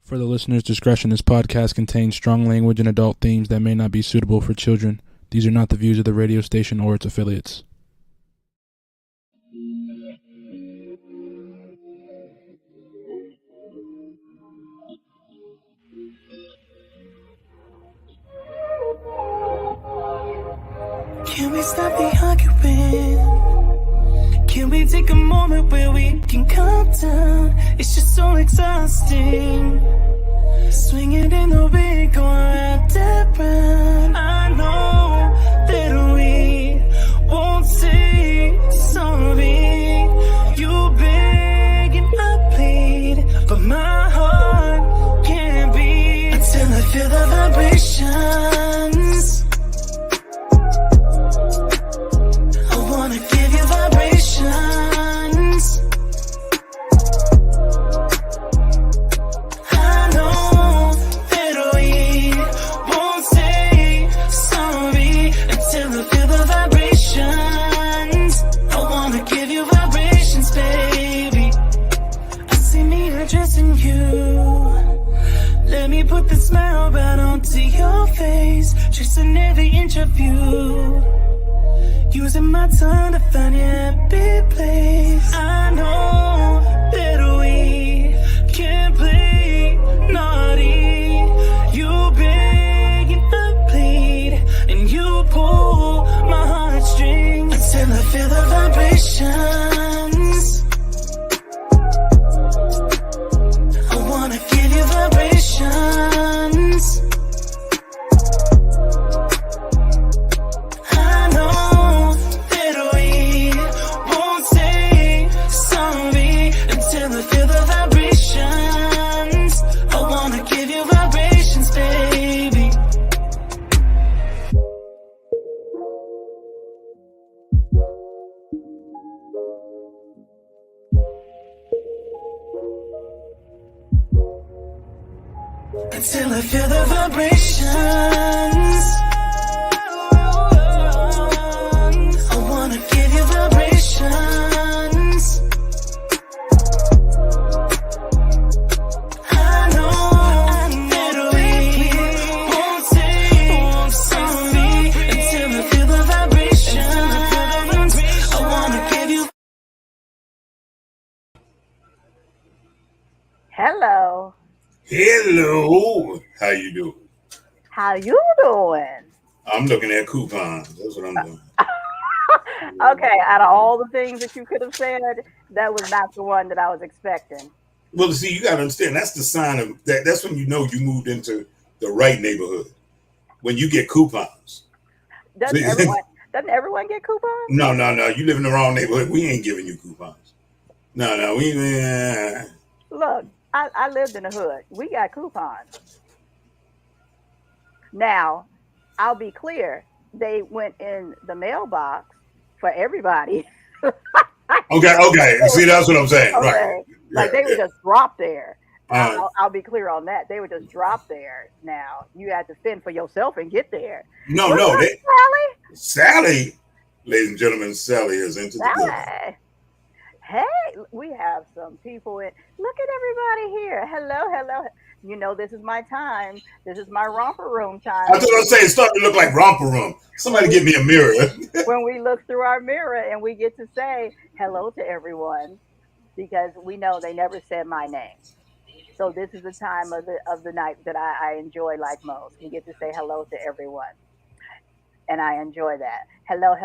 For the listener's discretion, this podcast contains strong language and adult themes that may not be suitable for children. These are not the views of the radio station or its affiliates. Can we stop the arguing? Can we take a moment where we can calm down? It's just so exhausting. Swinging in the wind, going round and round. I know that we won't say sorry. You beg and I plead, but my heart can't beat until I feel the vibrations. I wanna give you vibrations. I know that we won't say sorry until I feel the vibrations. I wanna give you vibrations, baby. I see me addressing you. Let me put the smile right onto your face, tracing every inch of you. Using my tongue to find your happy place. I know that we can't play naughty. You beg and I plead, and you pull my heartstrings until I feel the vibrations. I wanna give you vibrations. Until I feel the vibrations. I wanna give you vibrations. I know that we won't say sorry until I feel the vibrations. I wanna give you. Hello. Hello, how you doing? How you doing? I'm looking at coupons. That's what I'm doing. Okay, out of all the things that you could have said, that was not the one that I was expecting. Well, see, you got to understand, that's the sign of that. That's when you know you moved into the right neighborhood. When you get coupons. Doesn't everyone get coupons? No. You live in the wrong neighborhood. We ain't giving you coupons. No. Look, I lived in the hood. We got coupons. Now, I'll be clear. They went in the mailbox for everybody. Okay. See, that's what I'm saying. Okay. Right. Like they were just dropped there. I'll be clear on that. They were just dropped there. Now, you had to fend for yourself and get there. No. Sally, ladies and gentlemen, Sally is into the good. Hey, we have some people in. Look at everybody here. Hello. You know, this is my time. This is my romper room time. That's what I'm saying. It's starting to look like romper room. Somebody give me a mirror. When we look through our mirror and we get to say hello to everyone, because we know they never said my name. So this is the time of the night that I enjoy like most. We get to say hello to everyone. And I enjoy that. Hello.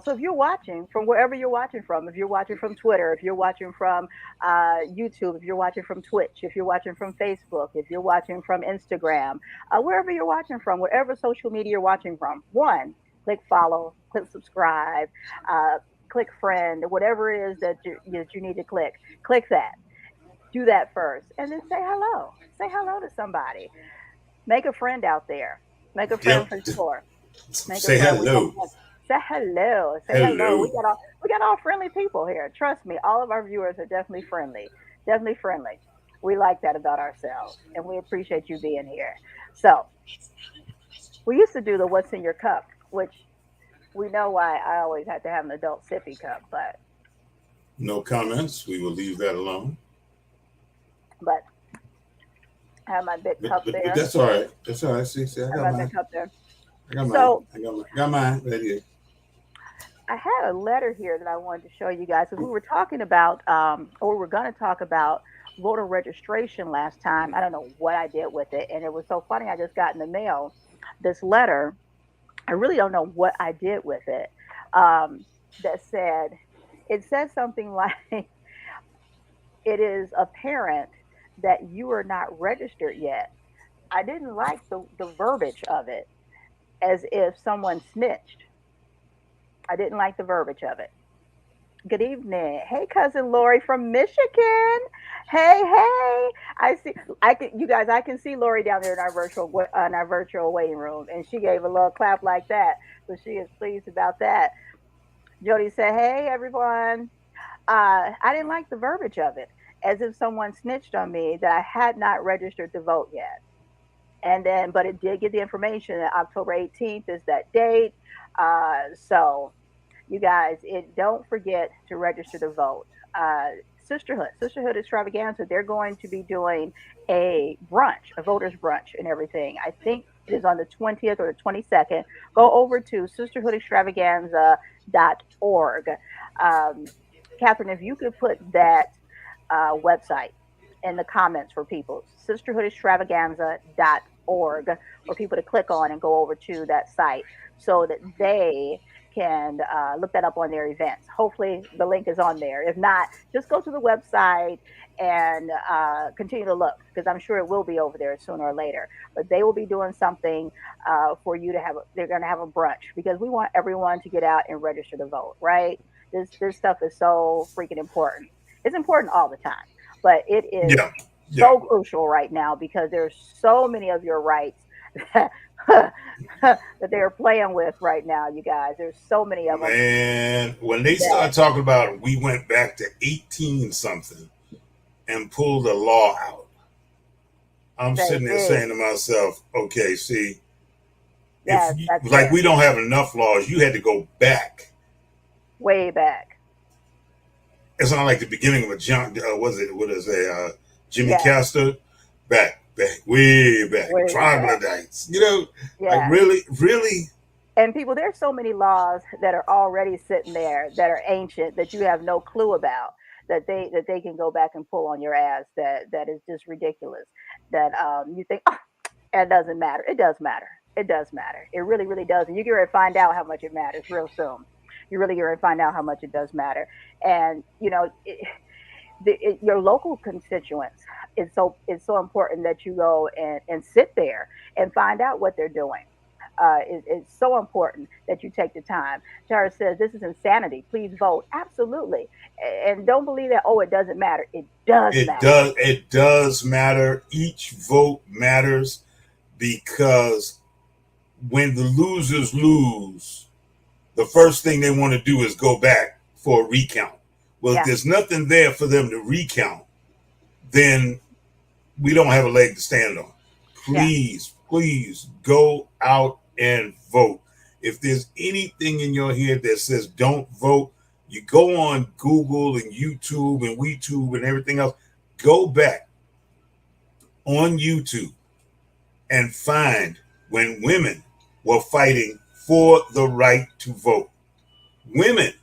So if you're watching from wherever you're watching from, if you're watching from Twitter, if you're watching from YouTube, if you're watching from Twitch, if you're watching from Facebook, if you're watching from Instagram, wherever you're watching from, whatever social media you're watching from, one, click follow, click subscribe, click friend, whatever it is that you need to click that. Do that first. And then say hello. Say hello to somebody. Make a friend out there. Make a friend for sure. Say hello. Say hello. Say hello. We got all friendly people here. Trust me, all of our viewers are definitely friendly. Definitely friendly. We like that about ourselves, and we appreciate you being here. So we used to do the what's in your cup, which we know why I always had to have an adult sippy cup, but no comments. We will leave that alone. But I have my big But, cup but but there. that's all right. That's all right. See, I I have got my big mine. cup there. I got mine. So Got mine right here. I had a letter here that I wanted to show you guys because we were talking about, or we were going to talk about voter registration last time. I don't know what I did with it, and it was so funny. I just got in the mail this letter. I really don't know what I did with it. Um, that said, it says something like, "It is apparent that you are not registered yet." I didn't like the verbiage of it, as if someone snitched. I didn't like the verbiage of it. Good evening. Hey, cousin Lori from Michigan. Hey, hey. I see. I can. You guys. I can see Lori down there in our virtual waiting room, and she gave a little clap like that. So she is pleased about that. Jody said, "Hey, everyone." I didn't like the verbiage of it, as if someone snitched on me that I had not registered to vote yet. And then, but it did get the information that October 18th is that date. So you guys, don't forget to register to vote. Sisterhood Extravaganza, they're going to be doing a brunch, a voters brunch and everything. I think it is on the 20th or the 22nd. Go over to sisterhoodextravaganza.org. Um, Catherine, if you could put that website in the comments for people, sisterhoodextravaganza.org, for people to click on and go over to that site so that they can look that up on their events. Hopefully, the link is on there. If not, just go to the website and continue to look, because I'm sure it will be over there sooner or later. But they will be doing something for you to have. They're going to have a brunch because we want everyone to get out and register to vote. Right? This stuff is so freaking important. It's important all the time, but it is Yeah. Yeah. so crucial right now because there's so many of your rights that, that they're playing with right now, you guys. There's so many of them Man, when they that start talking about we went back to 18 something and pulled the law out, I'm sitting there baby, saying to myself, okay, see, if yes, you, that's like there, we don't have enough laws, you had to go back. way back. It's not like the beginning of a John, what is it, Jimmy Yes, Castor, way back, way back. troglodytes, you know, like Yes. really, And people, there's so many laws that are already sitting there that are ancient that you have no clue about, that they can go back and pull on your ass, that is just ridiculous. That you think, oh, it doesn't matter. It does matter. It does matter. It really, really does. And you get ready to find out how much it matters real soon. You really get ready to find out how much it does matter. And your local constituents, it's so important that you go and sit there and find out what they're doing. It's so important that you take the time. Tara says this is insanity. Please vote. Absolutely, and don't believe that. Oh, it doesn't matter. It does matter. it does matter. Each vote matters because when the losers lose, the first thing they want to do is go back for a recount. Well, if Yeah, there's nothing there for them to recount, then we don't have a leg to stand on. yeah, Please go out and vote. If there's anything in your head that says don't vote, you go on Google and YouTube and WeTube and everything else. Go back on YouTube and find when women were fighting for the right to vote. Women,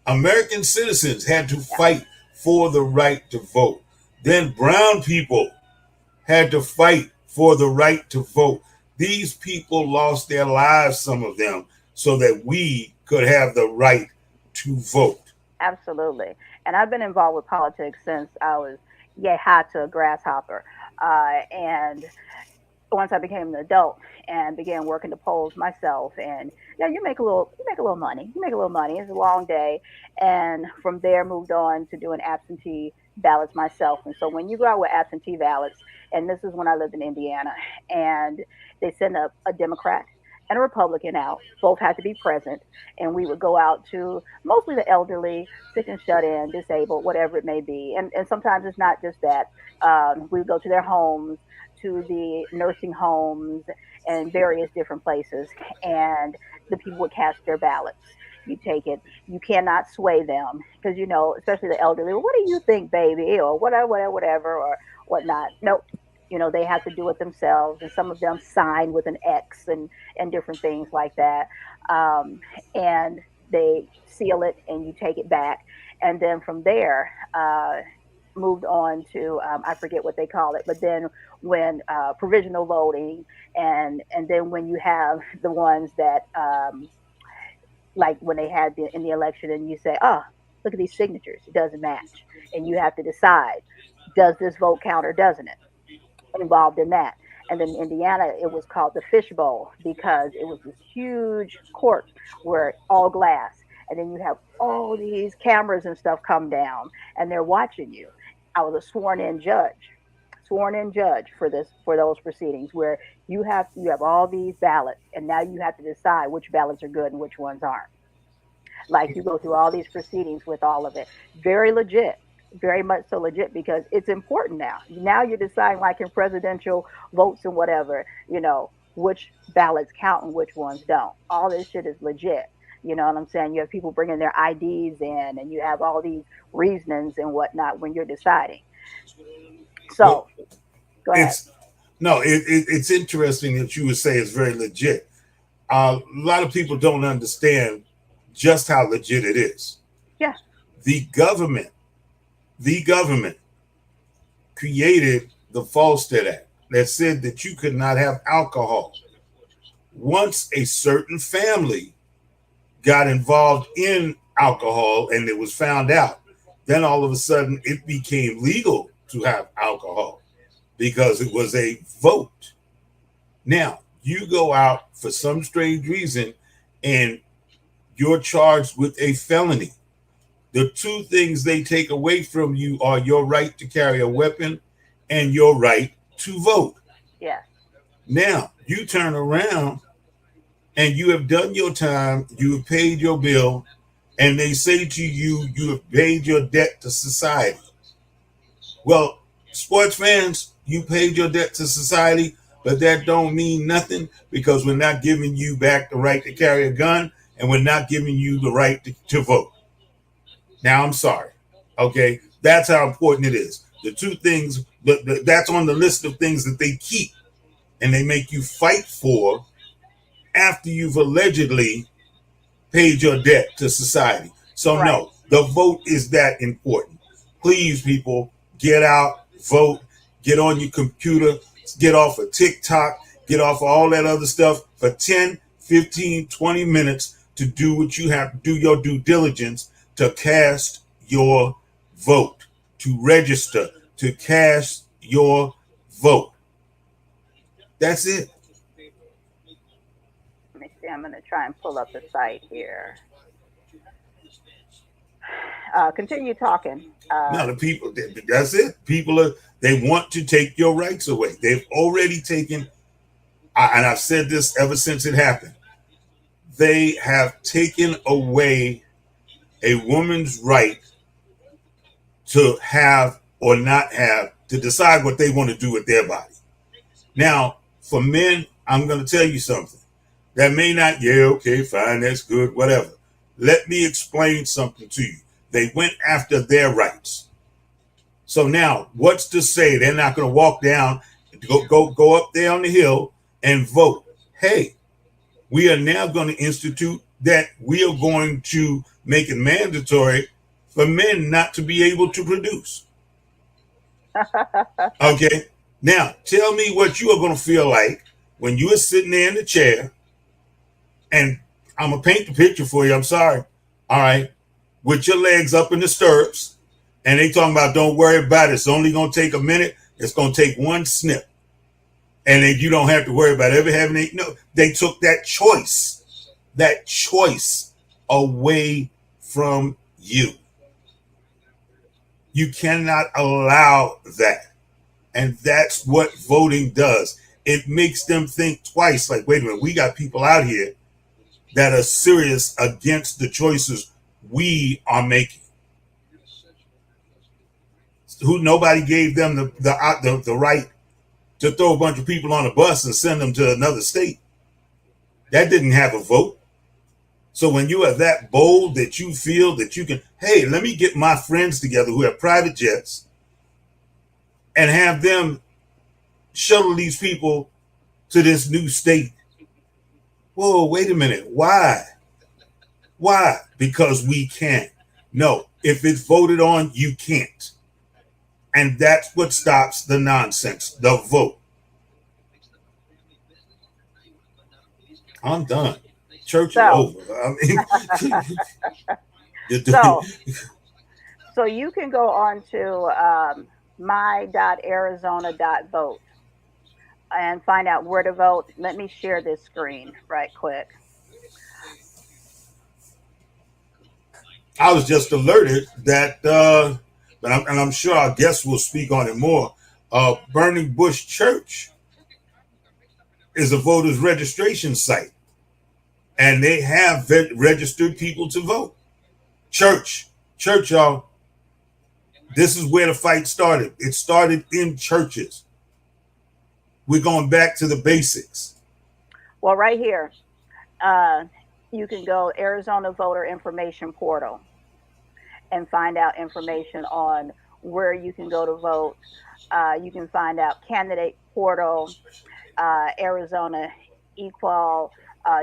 American citizens, had to yeah, fight for the right to vote. Then brown people had to fight for the right to vote. These people lost their lives, some of them, so that we could have the right to vote. absolutely. And I've been involved with politics since I was yay high to a grasshopper. And once I became an adult and began working the polls myself, and you make a little money. You make a little money. It's a long day, and from there moved on to doing absentee ballots myself. And so when you go out with absentee ballots, and this is when I lived in Indiana, and they send a Democrat and a Republican out. Both had to be present, and we would go out to mostly the elderly, sick and shut in, disabled, whatever it may be. And sometimes it's not just that. We would go to their homes, to the nursing homes, and various different places, and the people would cast their ballots. You take it. You cannot sway them because especially the elderly. Well, what do you think, baby, or whatever, or whatnot. Nope. You know, they have to do it themselves, and some of them sign with an X and different things like that. Um, and they seal it, and you take it back, and then from there, moved on to I forget what they call it, but then when provisional voting, and then when you have the ones that like when they had in the election, and you say, oh, look at these signatures, it doesn't match, and you have to decide, does this vote count or doesn't it? Involved in that. And then in Indiana, it was called the fishbowl because it was this huge court where all glass, and then you have all these cameras and stuff come down, and they're watching you. I was a sworn in judge for those proceedings where you have all these ballots, and now you have to decide which ballots are good and which ones aren't. Like you go through all these proceedings with all of it. Very legit, very much so legit because it's important now. Now you're deciding, like in presidential votes and whatever, which ballots count and which ones don't. All this shit is legit. You know what I'm saying? You have people bringing their IDs in, and you have all these reasonings and whatnot when you're deciding. So, Well, go ahead. it's no, it's interesting that you would say it's very legit. A lot of people don't understand just how legit it is. Yeah. The government, the government created the Falstead Act that said that you could not have alcohol. Once a certain family got involved in alcohol and it was found out, then all of a sudden it became legal to have alcohol because it was a vote. Now, you go out for some strange reason and you're charged with a felony. The two things they take away from you are your right to carry a weapon and your right to vote. Yeah. Now, you turn around and you have done your time, you have paid your bill, and they say to you, you have paid your debt to society. Well, sports fans, you paid your debt to society, but that don't mean nothing because we're not giving you back the right to carry a gun, and we're not giving you the right to vote. Now, I'm sorry. Okay, that's how important it is. The two things, that's on the list of things that they keep and they make you fight for after you've allegedly paid your debt to society. So, Right. no, the vote is that important. Please, people, get out, vote, get on your computer, get off of TikTok, get off of all that other stuff for 10, 15, 20 minutes to do what you have to do, your due diligence to cast your vote, to register, to cast your vote. That's it. Let me see. I'm going to try and pull up the site here. Continue talking. No, the people, that's it. People they want to take your rights away. They've already taken, and I've said this ever since it happened, they have taken away a woman's right to have or not have, to decide what they want to do with their body. Now, for men, I'm going to tell you something. That may not, yeah, okay, fine, that's good, whatever. Let me explain something to you. They went after their rights. So now, what's to say they're not going to walk down, go up there on the hill and vote? Hey, we are now going to institute that we are going to make it mandatory for men not to be able to produce. Okay. Now, tell me what you are going to feel like when you are sitting there in the chair, and I'm going to paint the picture for you. I'm sorry. All right. With your legs up in the stirrups, and they talking about don't worry about it. It's only going to take a minute. It's going to take one snip. And then you don't have to worry about ever having it. No, they took that choice away from you. You cannot allow that. And that's what voting does. It makes them think twice. Like, wait a minute, we got people out here that are serious against the choices we are making. Who nobody gave them the right to throw a bunch of people on a bus and send them to another state. That didn't have a vote. So when you are that bold that you feel that you can, hey, let me get my friends together who have private jets and have them shuttle these people to this new state. Whoa, wait a minute. Why? Why? Because we can't. No, if it's voted on, you can't. And that's what stops the nonsense, the vote. I'm done. Church is over. I mean, so you can go on to my.arizona.vote and find out where to vote. Let me share this screen right quick. I was just alerted that, but I'm sure our guests will speak on it more. Burning Bush Church is a voters registration site, and they have registered people to vote. Church, y'all. This is where the fight started. It started in churches. We're going back to the basics. Well, right here, you can go Arizona Voter Information Portal and find out information on where you can go to vote. You can find out candidate portal, Arizona Equal,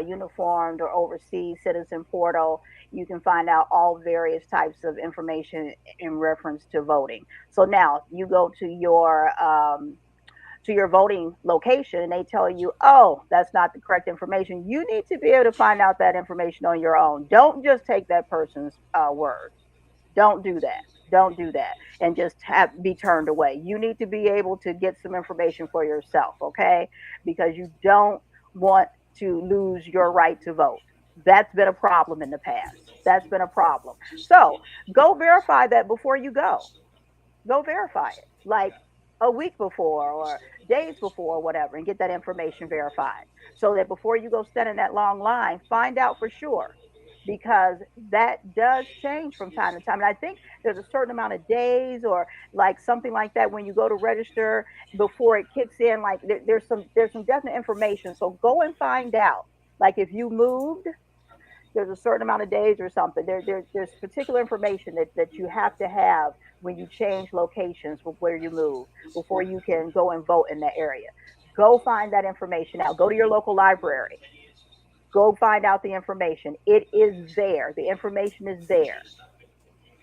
Uniformed or Overseas Citizen Portal. You can find out all various types of information in reference to voting. So now you go to your voting location and they tell you, oh, that's not the correct information. You need to be able to find out that information on your own. Don't just take that person's word. Don't do that. Don't do that and just be turned away. You need to be able to get some information for yourself, okay? Because you don't want to lose your right to vote. That's been a problem in the past. That's been a problem. So go verify that before you go. Go verify it. Like a week before or days before or whatever, and get that information verified so that before you go stand in that long line, find out for sure, because that does change from time to time. And I think there's a certain amount of days or like something like that when you go to register before it kicks in. Like there's some definite information. So go and find out. Like if you moved, there's a certain amount of days or something. There's particular information that you have to have when you change locations where you move before you can go and vote in that area. Go find that information out. Go to your local library. Go find out the information. It is there. The information is there.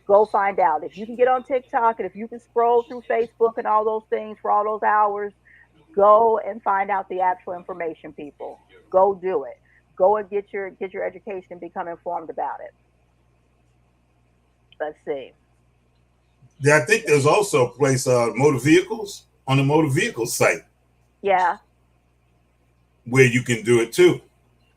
Go find out. If you can get on TikTok and if you can scroll through Facebook and all those things for all those hours, go and find out the actual information, people. Go do it. Go and get your education and become informed about it. Let's see. Yeah, I think there's also a place, motor vehicles, on the motor vehicle site. Yeah. Where you can do it too.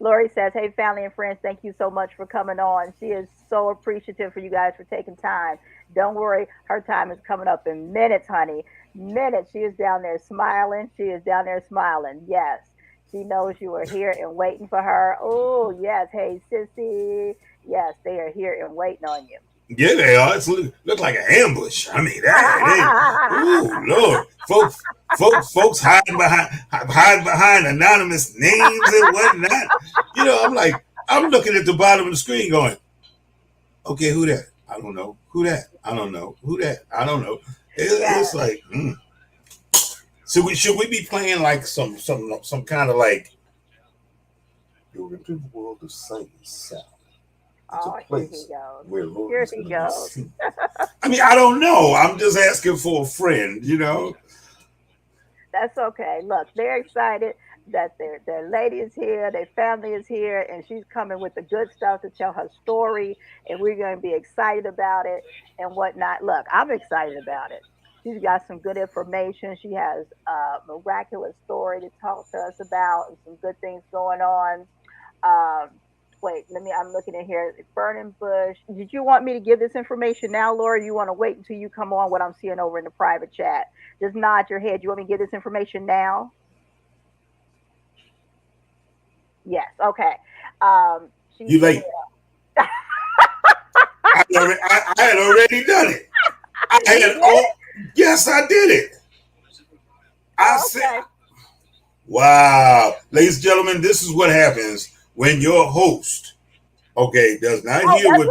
Lorrie says, hey, family and friends, thank you so much for coming on. She is so appreciative for you guys for taking time. Don't worry, her time is coming up in minutes, honey. Minutes. She is down there smiling. She is down there smiling. Yes. She knows you are here and waiting for her. Oh, yes. Hey, sissy. Yes, they are here and waiting on you. Yeah, they are. It look like an ambush. I mean, ooh, Lord. Folks hiding behind anonymous names and whatnot. You know, I'm looking at the bottom of the screen going, okay, who that? I don't know. Who that? I don't know. Who that? I don't know. It's like, So should we be playing like some kind of like you're into the world of sight and sound? Oh, here he goes. Here he goes. I mean, I don't know. I'm just asking for a friend, you know. That's okay. Look, they're excited that their lady is here, their family is here, and she's coming with the good stuff to tell her story, and we're going to be excited about it and whatnot. Look, I'm excited about it. She's got some good information. She has a miraculous story to talk to us about and some good things going on. Wait, I'm looking at here. Burning Bush. Did you want me to give this information now, Laura? You want to wait until you come on what I'm seeing over in the private chat? Just nod your head. You want me to give this information now? Yes. Okay. You late. I had already done it. Yes, I did it. I said, wow. Ladies and gentlemen, this is what happens when your host, does not hear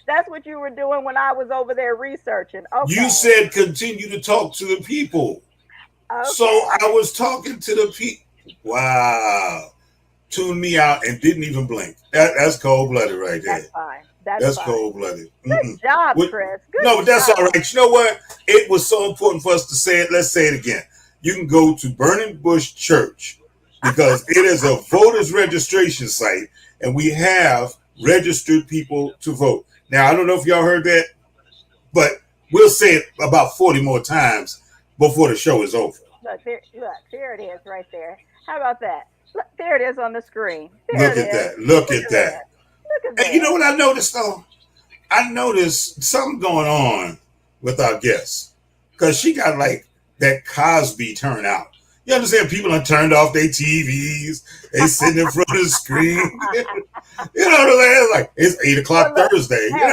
that's what you were doing when I was over there researching. Okay. You said continue to talk to the people. So I was talking to the people. Wow. Tuned me out and didn't even blink. That's cold blooded right there. That's fine. That's fine. cold blooded. Good job, Chris. Good no, but that's job. all right. You know what? It was so important for us to say it. Let's say it again. You can go to Burning Bush Church because it is a voters registration site, and we have registered people to vote. Now, I don't know if y'all heard that, but we'll say it about 40 more times before the show is over. Look, there it is right there. How about that? Look, there it is on the screen. Look at that. Look at that. And you know what I noticed, though? I noticed something going on with our guests because she got like that Cosby turnout. You understand? People have turned off their TVs. They sitting in front of the screen. You know what I'm saying? Like, it's 8 o'clock Thursday. Hey,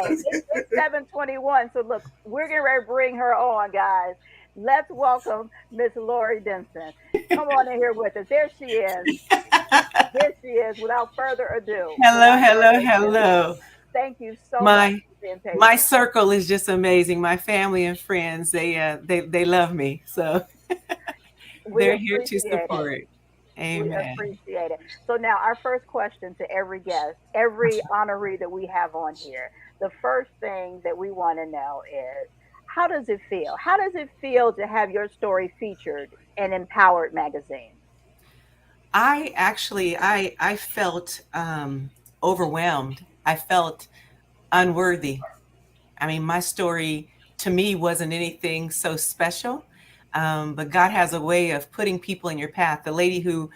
it's 7:21. So look, we're getting ready to bring her on, guys. Let's welcome Miss Lorrie Denson. Come on in here with us. There she is. There she is. Without further ado. Hello. Thank you so much for being patient. My circle is just amazing. My family and friends, they love me. So they're here to support. Amen. We appreciate it. So now our first question to every guest, every honoree that we have on here, the first thing that we want to know is, how does it feel? How does it feel to have your story featured in Empowered magazine? I felt overwhelmed. I felt unworthy. I mean, my story to me wasn't anything so special, but God has a way of putting people in your path. The lady who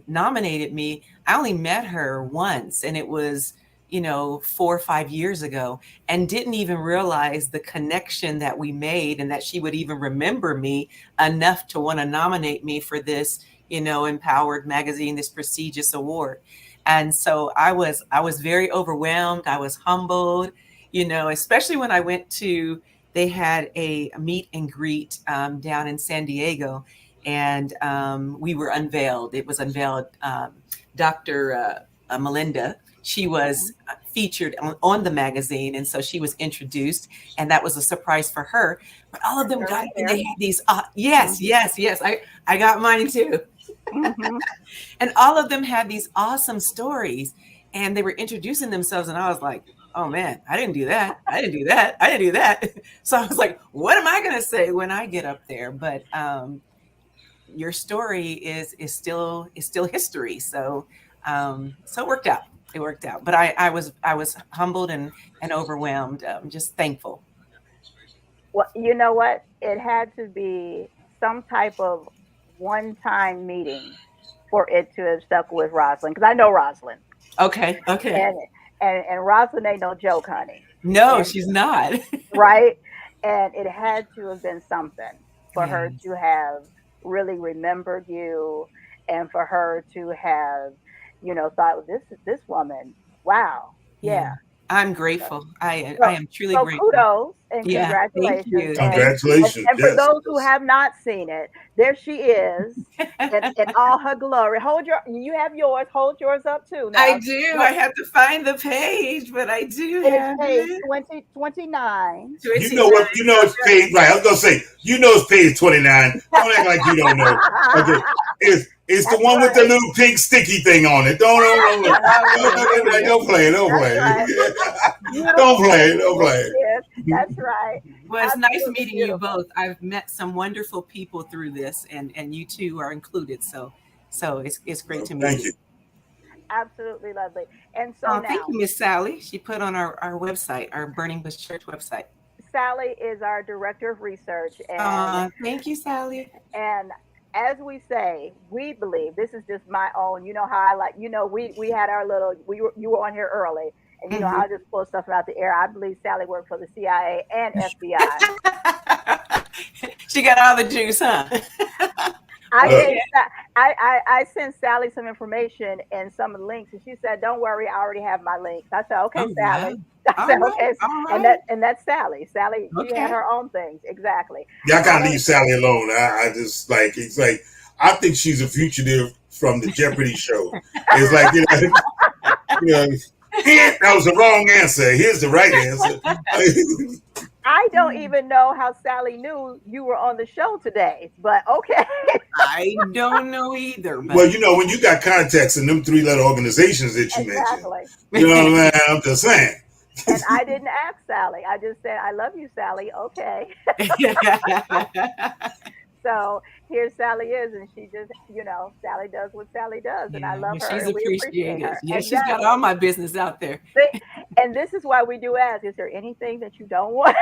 nominated me, I only met her once, and it was 4 or 5 years ago, and didn't even realize the connection that we made and that she would even remember me enough to want to nominate me for this, Empowered magazine, this prestigious award. And so I was very overwhelmed. I was humbled, especially when I went to, they had a meet and greet down in San Diego, and we were unveiled. It was unveiled. Dr. Melinda, she was featured on the magazine. And so she was introduced, and that was a surprise for her. But all of them got, and they had these, yes. I got mine too. Mm-hmm. And all of them had these awesome stories, and they were introducing themselves. And I was like, oh man, I didn't do that. So I was like, what am I going to say when I get up there? But your story is still history. So it worked out. But I was humbled and overwhelmed. Just thankful. Well, you know what? It had to be some type of one-time meeting for it to have stuck with Rosalind, because I know Rosalind. Okay. And Rosalind ain't no joke, honey. No, she's not. Right? And it had to have been something for her to have really remembered you, and for her to have, thought, this woman, wow. Yeah. I'm grateful. I am truly grateful. Kudos and congratulations. Thank you. Congratulations. And for those who have not seen it, there she is in all her glory. You have yours. Hold yours up too. Now. I do. I have to find the page, but I do have page 2029. You know what? You know it's page, right? I was gonna say, it's page 29. Don't act like you don't know. Okay. It's the one with the little pink sticky thing on it. Don't play. Don't play. That's right. Well, it's nice meeting you both. I've met some wonderful people through this, and you two are included. So it's great to meet you. Thank you. Absolutely lovely. And so now, thank you, Miss Sally. She put on our website, our Burning Bush Church website. Sally is our director of research. And thank you, Sally. And as we say, we believe, this is just my own, how I like, we had our little, you were on here early, and how I just pull stuff out the air. I believe Sally worked for the CIA and FBI. She got all the juice, huh? I sent Sally some information and some links, and she said, "Don't worry, I already have my links." I said, "Okay, Sally." I said, "Okay," and that's Sally. Sally, she had her own things, exactly. Yeah, I gotta leave Sally alone. I just it's like I think she's a fugitive from the Jeopardy show. It's like that was the wrong answer. Here's the right answer. I don't even know how Sally knew you were on the show today, but okay. I don't know either. Well, But you know, when you got contacts in them 3-letter organizations that you mentioned, Exactly. you know what I mean? I'm just saying. And I didn't ask Sally. I just said, I love you, Sally. Okay. So here Sally is, and she just, Sally does what Sally does, and I yeah, love but her, she's and we appreciate appreciated. her. Yeah, she's got Exactly. all my business out there. And this is why we do ask: is there anything that you don't want?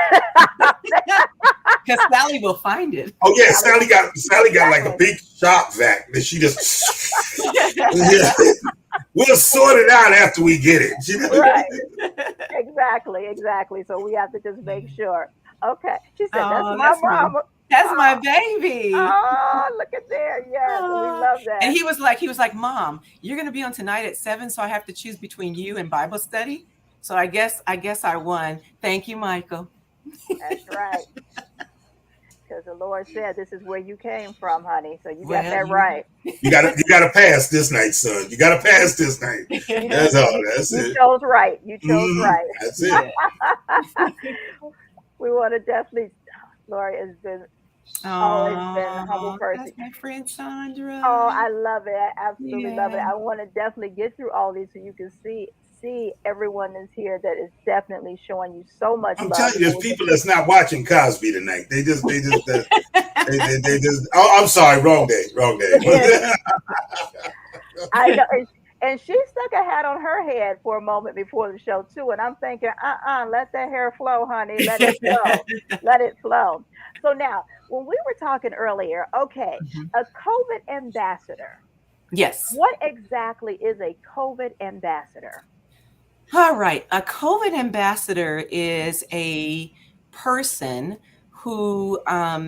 Because Sally will find it. Oh yeah, Sally, Sally got like a exactly. big shop vac that she just yeah. We'll sort it out after we get it. Right. Exactly. So we have to just make sure. Okay. She said, "That's Oh, my mama." that's my Oh, baby. oh, look at there. Yes, we Oh. love And that. he was like, Mom, you're gonna be on tonight at 7, so I have to choose between you and Bible study. So I guess I won. Thank you, Michael. That's right. Because the Lord said, "This is where you came from, honey." So you got Well, that right. You gotta pass this night, son. You gotta pass this night. You, That's you, all. you, That's you it. chose right. You chose right. That's it. yeah. We want to definitely. Lori has been always been a humble Oh, person. that's my friend Sandra. Oh, I love it. I absolutely love it. Yeah. I want to definitely get through all these so you can see everyone is here that is definitely showing you so much I'm love. telling you, there's people that's not watching Cosby tonight. They just they just. Oh, I'm sorry, wrong day. Yes, I know. And she stuck a hat on her head for a moment before the show too. And I'm thinking, let that hair flow, honey. Let it flow. Let it flow. So now, when we were talking earlier, okay, Mhm. a COVID ambassador. Yes. What exactly is a COVID ambassador? All right. A COVID ambassador is a person who,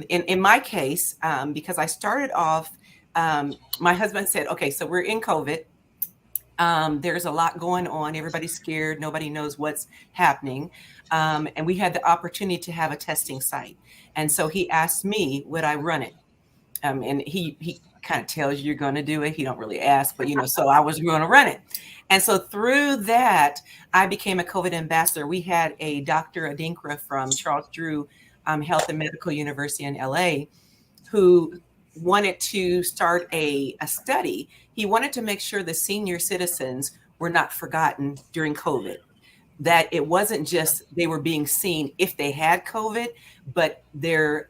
in my case, because I started off, my husband said, okay, so we're in COVID. There's a lot going on. Everybody's scared. Nobody knows what's happening. And we had the opportunity to have a testing site. And so he asked me, would I run it? And he kind of tells you you're going to do it. He don't really ask, but so I was going to run it. And so through that, I became a COVID ambassador. We had a Dr. Adinkra from Charles Drew Health and Medical University in LA who wanted to start a study. He wanted to make sure the senior citizens were not forgotten during COVID, that it wasn't just they were being seen if they had COVID, but their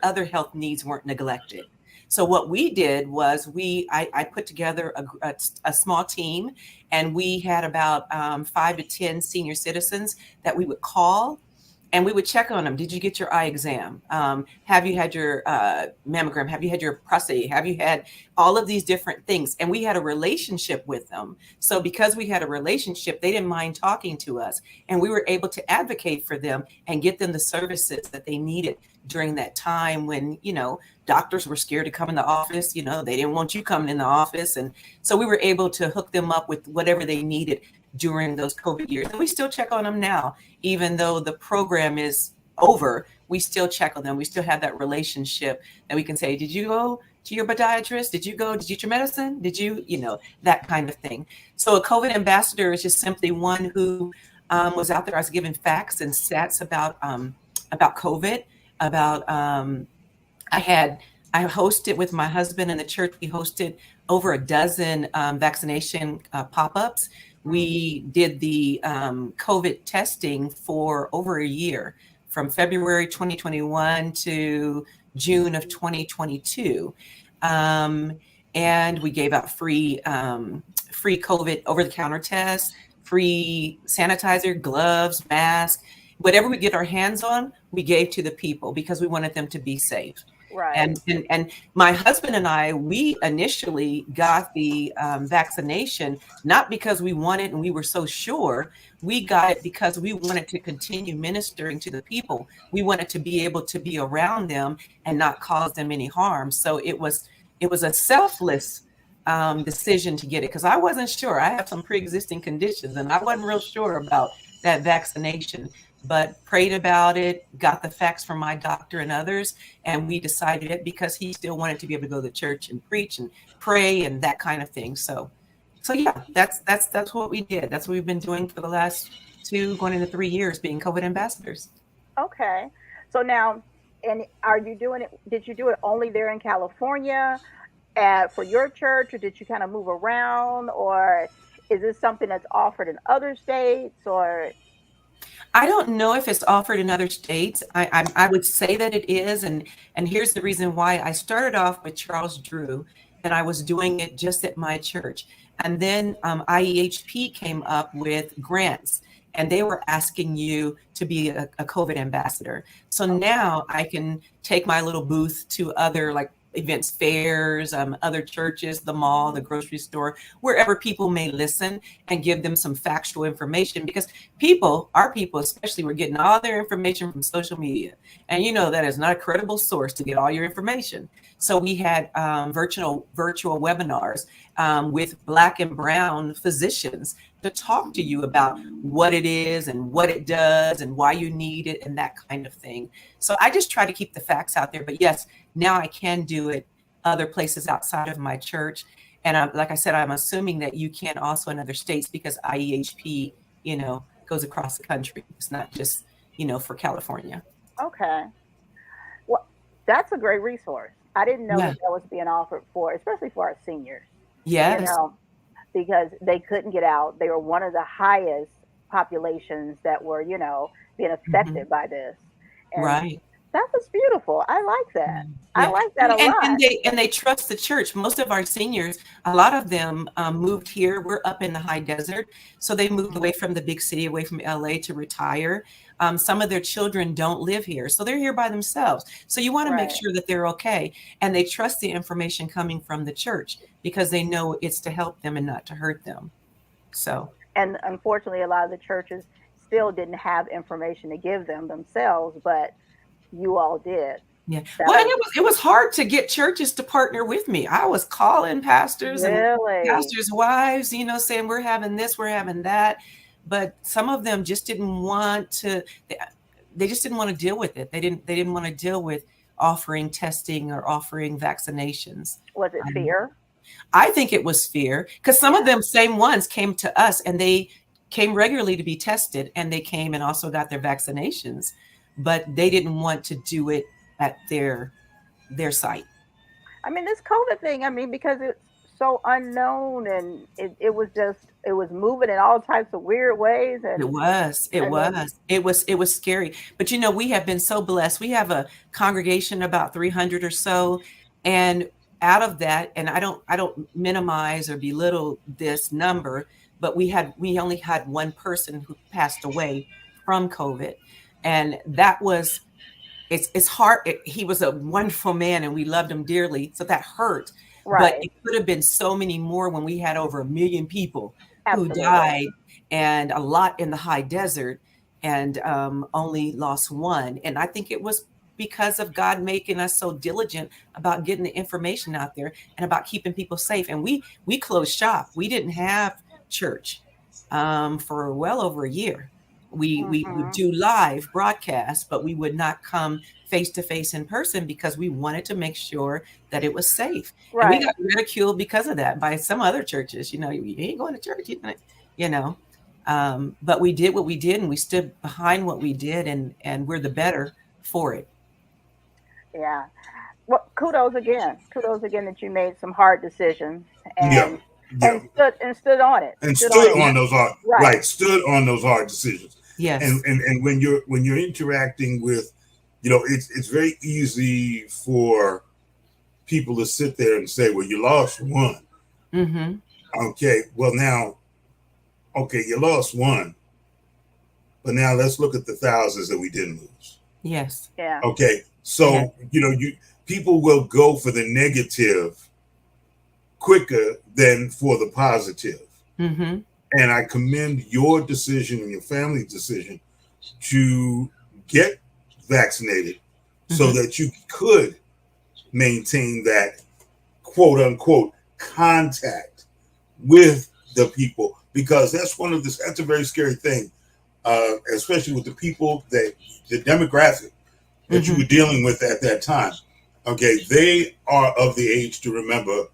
other health needs weren't neglected. So what we did was I put together a small team, and we had about 5 to 10 senior citizens that we would call, and we would check on them. Did you get your eye exam? Have you had your mammogram? Have you had your prostate? Have you had all of these different things? And we had a relationship with them. So because we had a relationship, they didn't mind talking to us. And we were able to advocate for them and get them the services that they needed during that time when, doctors were scared to come in the office. They didn't want you coming in the office. And so we were able to hook them up with whatever they needed during those COVID years. And we still check on them now, even though the program is over. We still check on them. We still have that relationship that we can say, did you go to your podiatrist? Did you get your medicine? Did you, that kind of thing. So a COVID ambassador is just simply one who was out there. I was giving facts and stats about COVID, I hosted with my husband and the church. We hosted over a dozen vaccination pop-ups. We did the COVID testing for over a year, from February 2021 to June of 2022. And we gave out free COVID over-the-counter tests, free sanitizer, gloves, masks, whatever we get our hands on, we gave to the people because we wanted them to be safe. Right. And my husband and I, we initially got the vaccination, not because we wanted and we were so sure. We got it because we wanted to continue ministering to the people. We wanted to be able to be around them and not cause them any harm. So it was a selfless decision to get it, because I wasn't sure. I have some pre-existing conditions and I wasn't real sure about that vaccination, but prayed about it, got the facts from my doctor and others, and we decided it because he still wanted to be able to go to church and preach and pray and that kind of thing. So yeah, that's what we did. That's what we've been doing for the last 2 going into 3 years, being COVID ambassadors. Okay. So now, and are you doing it? Did you do it only there in California for your church, or did you kind of move around, or is this something that's offered in other states, or I don't know if it's offered in other states. I would say that it is, and here's the reason why. I started off with Charles Drew, and I was doing it just at my church, and then IEHP came up with grants, and they were asking you to be a COVID ambassador. So now I can take my little booth to other like events, fairs, other churches, the mall, the grocery store, wherever people may listen, and give them some factual information, because our people especially, were getting all their information from social media, and that is not a credible source to get all your information. So we had virtual webinars with Black and brown physicians to talk to you about what it is and what it does and why you need it and that kind of thing. So I just try to keep the facts out there. But yes, now I can do it other places outside of my church. And like I said, I'm assuming that you can also in other states, because IEHP, goes across the country. It's not just, for California. okay? Well, that's a great resource. I didn't know Yeah. that was being offered for, especially for our seniors. Yes. Because they couldn't get out. They were one of the highest populations that were, being affected by this. And Right. that was beautiful. I like that. I Yeah. like that a lot. And they trust the church. Most of our seniors, a lot of them moved here. We're up in the high desert, so they moved away from the big city, away from LA to retire. Some of their children don't live here, so they're here by themselves. So you want to make Right. sure that they're okay, and they trust the information coming from the church because they know it's to help them and not to hurt them. So And unfortunately, a lot of the churches still didn't have information to give them themselves, but you all did. yeah. That Well, and was it was hard to get churches to partner with me. I was calling pastors and really pastors' wives, saying we're having this, we're having that. But some of them just didn't want to, they just didn't want to deal with it. They didn't want to deal with offering testing or offering vaccinations. was it fear? I think it was fear, because some of them same ones came to us and they came regularly to be tested, and they came and also got their vaccinations, but they didn't want to do it at their site. I mean, this COVID thing, because it's so unknown, and it was moving in all types of weird ways. It And, was, it was scary. But we have been so blessed. We have a congregation about 300 or so, and out of that, and I don't minimize or belittle this number, but we only had one person who passed away from COVID, and that was, it's hard. He was a wonderful man, and we loved him dearly, so that hurt. But right. it could have been so many more when we had over 1 million people who Absolutely. died, and a lot in the high desert, and only lost one. And I think it was because of God making us so diligent about getting the information out there and about keeping people safe. And we closed shop. We didn't have church for well over a year. We would do live broadcasts, but we would not come face to face in person because we wanted to make sure that it was safe. And we Right. got ridiculed because of that by some other churches. You ain't going to church, but we did what we did, and we stood behind what we did, and we're the better for it. Yeah. Well, kudos again. Kudos again that you made some hard decisions Yeah. and stood on it. And Stood stood on it. on those hard, Right. right? Stood on those hard decisions. Yes. And when you're interacting with, it's very easy for people to sit there and say, well, you lost one. Mm-hmm. Okay, well now, you lost one, but now let's look at the thousands that we didn't lose. Yes. Yeah. Okay, so people will go for the negative quicker than for the positive. Mm-hmm. And I commend your decision and your family's decision to get vaccinated so that you could maintain that quote unquote contact with the people, because that's a very scary thing, especially with the people the demographic that you were dealing with at that time. Okay, they are of the age to remember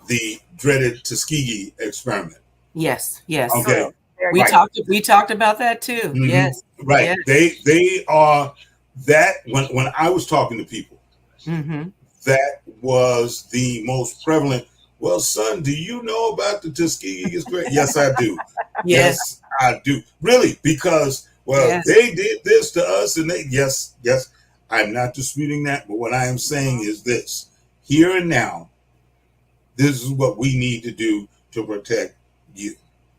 the dreaded Tuskegee experiment. Yes. Yes. Okay. We Right. talked about that too. Mhm. Yes. Right. Yes. They are that when I was talking to people, Mm-hmm. that was the most prevalent. Well, son, do you know about the Tuskegee Express? Yes, I do. Yes. Yes, I do. Really, because Yes. they did this to us, and they yes. I'm not disputing that, but what I am saying is this: here and now, this is what we need to do to protect you,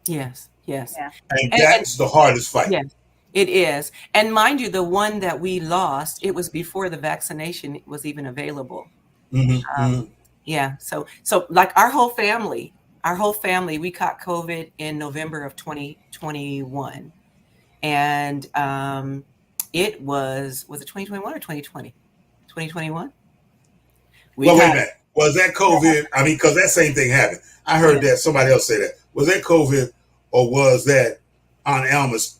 Yes. Yes. Yeah. and And that's the hardest fight. yes, it is. And mind you, the one that we lost, it was before the vaccination was even available. Mhm. Yeah. So like our whole family, we caught COVID in November of 2021. And it was it 2021 or 2020? 2021? Well, wait a minute. Was that COVID? I mean, because that same thing happened. I heard Yeah. that somebody else say that. Was that COVID, or was that Aunt Alma's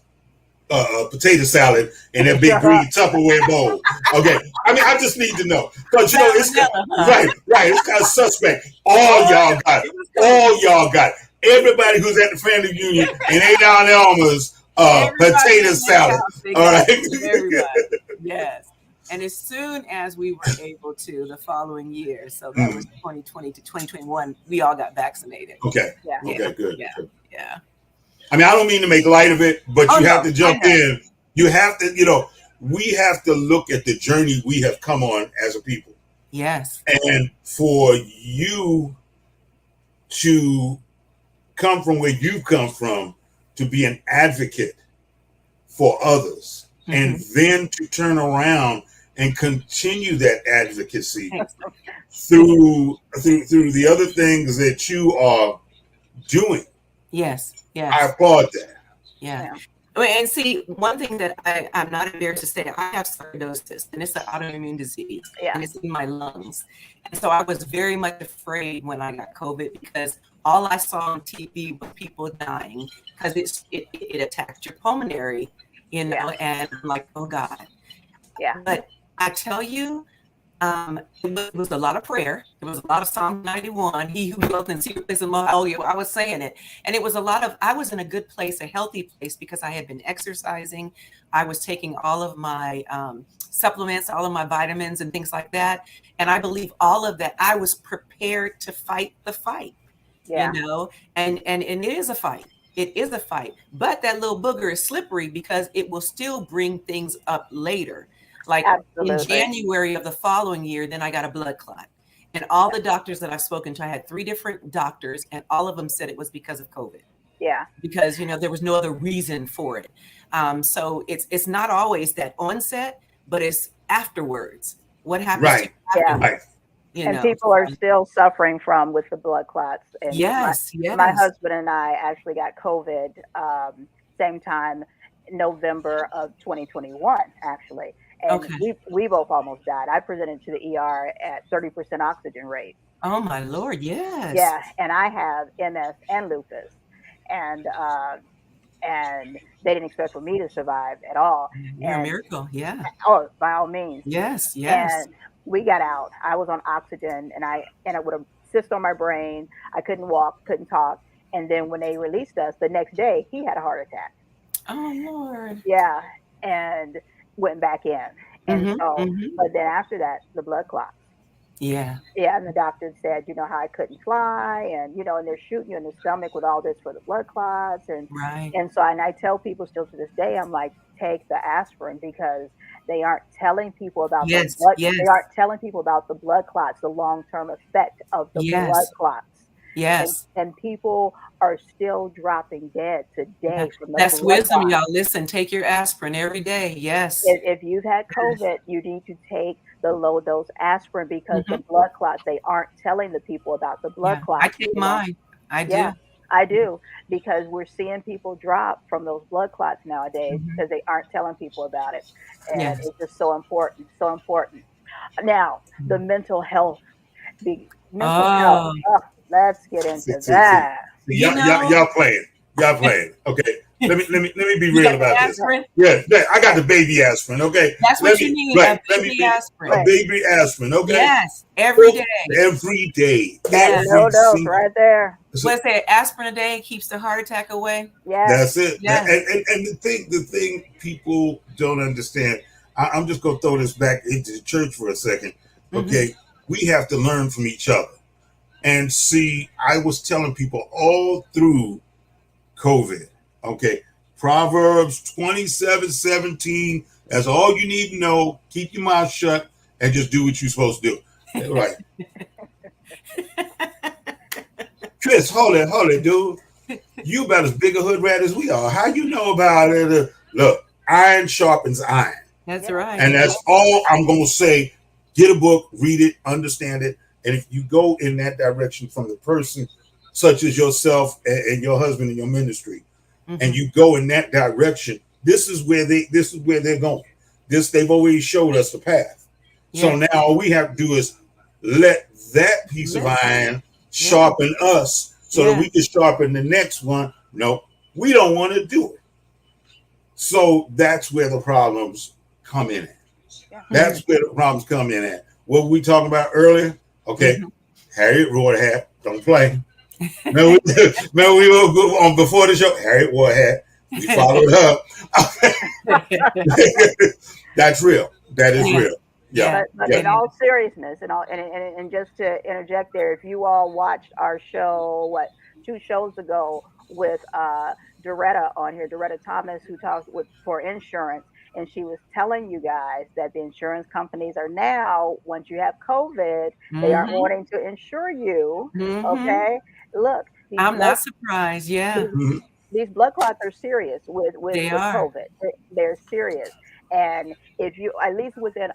potato salad in that big green Tupperware bowl? Okay. I mean, I just need to know, because it's right. It's kind of suspect. All y'all got it. All y'all got it. Everybody who's at the family reunion and ate Aunt Alma's potato salad. All right. Everybody. Yes. And as soon as we were able to, the following year, so that was 2020 to 2021, we all got vaccinated. Okay. Yeah. Okay. Good. Yeah. Good. Yeah. I mean, I don't mean to make light of it, but you have to jump in. You have to, we have to look at the journey we have come on as a people. Yes. And for you to come from where you've come from, to be an advocate for others, and then to turn around and continue that advocacy through the other things that you are doing. Yes. Yes. I applaud that. Yeah. And see, one thing that I'm not embarrassed to say, I have sarcoidosis, and it's an autoimmune disease, and it's in my lungs. And so I was very much afraid when I got COVID, because all I saw on TV was people dying because it attacked your pulmonary, and I'm like, oh God. Yeah. But I tell you, it was a lot of prayer. It was a lot of Psalm 91. He who dwelt in secret place of the Most High. I was saying it. And it was a lot of, I was in a good place, a healthy place, because I had been exercising. I was taking all of my supplements, all of my vitamins and things like that. And I believe all of that, I was prepared to fight the fight, and it is a fight. It is a fight. But that little booger is slippery, because it will still bring things up later. Like in January of the following year, then I got a blood clot. And all the doctors that I've spoken to, I had 3 different doctors, and all of them said it was because of COVID. Yeah. Because, there was no other reason for it. So it's not always that onset, but it's afterwards. What happens to you afterwards? And people are still suffering with the blood clots. And my husband and I actually got COVID same time, November of 2021, actually. And we both almost died. I presented to the ER at 30% oxygen rate. Oh my Lord, yes. Yeah, and I have MS and lupus, and they didn't expect for me to survive at all. You're a miracle, yeah. Oh, by all means. Yes. And we got out. I was on oxygen, and I would have cyst on my brain. I couldn't walk, couldn't talk. And then when they released us, the next day he had a heart attack. Oh Lord. Yeah, and went back in. And but then after that, the blood clots. Yeah. Yeah, and the doctor said, how I couldn't fly, and and they're shooting you in the stomach with all this for the blood clots, and so I tell people still to this day, I'm like, take the aspirin, because they aren't telling people about the blood. They aren't telling people about the blood clots, the long-term effect of the blood clots. Yes. And people are still dropping dead today from the That's blood wisdom, clots. y'all. Listen, take your aspirin every day. Yes. If you've had COVID, you need to take the low dose aspirin, because the blood clots, they aren't telling the people about the blood clots. I take mine. I do. Yeah, I do, because we're seeing people drop from those blood clots nowadays because they aren't telling people about it. And it's just so important, so important. Now, the mental health, health. Let's get into that. Y'all playing. Okay. Let me be real about this. Yeah, I got the baby aspirin. Okay. That's what you need. A baby aspirin. A baby aspirin. Okay. Yes. Every day. Every day. That no dose right there. Let's say aspirin a day keeps the heart attack away. That's it. Yes. And the thing people don't understand, I'm just going to throw this back into the church for a second. Okay. We have to learn from each other. And see, I was telling people all through COVID, okay, Proverbs 27:17, that's all you need to know. Keep your mouth shut and just do what you're supposed to do. Right. Chris, hold it, dude. You about as big a hood rat as we are. How you know about it? Look, iron sharpens iron. That's right. And that's all I'm going to say. Get a book, read it, understand it. And if you go in that direction from the person such as yourself and your husband in your ministry, and you go in that direction, this is where they're going. They've always showed us the path. So now all we have to do is let that piece of iron sharpen us so that we can sharpen the next one. No, we don't want to do it. So that's where the problems come in at. That's where the problems come in at. What were we talking about earlier? Okay, Harriet wore a hat. Don't play. Remember we were on before the show. Harriet wore a hat. We followed her. That's real. That is real. Yeah. But in all seriousness, and just to interject there, if you all watched our show, 2 shows ago with Doretta on here, Doretta Thomas, who talks for insurance, and she was telling you guys that the insurance companies are now, once you have COVID, they are wanting to insure you. Okay, look, I'm not surprised. These blood clots are serious with COVID. They're serious. And if you, at least within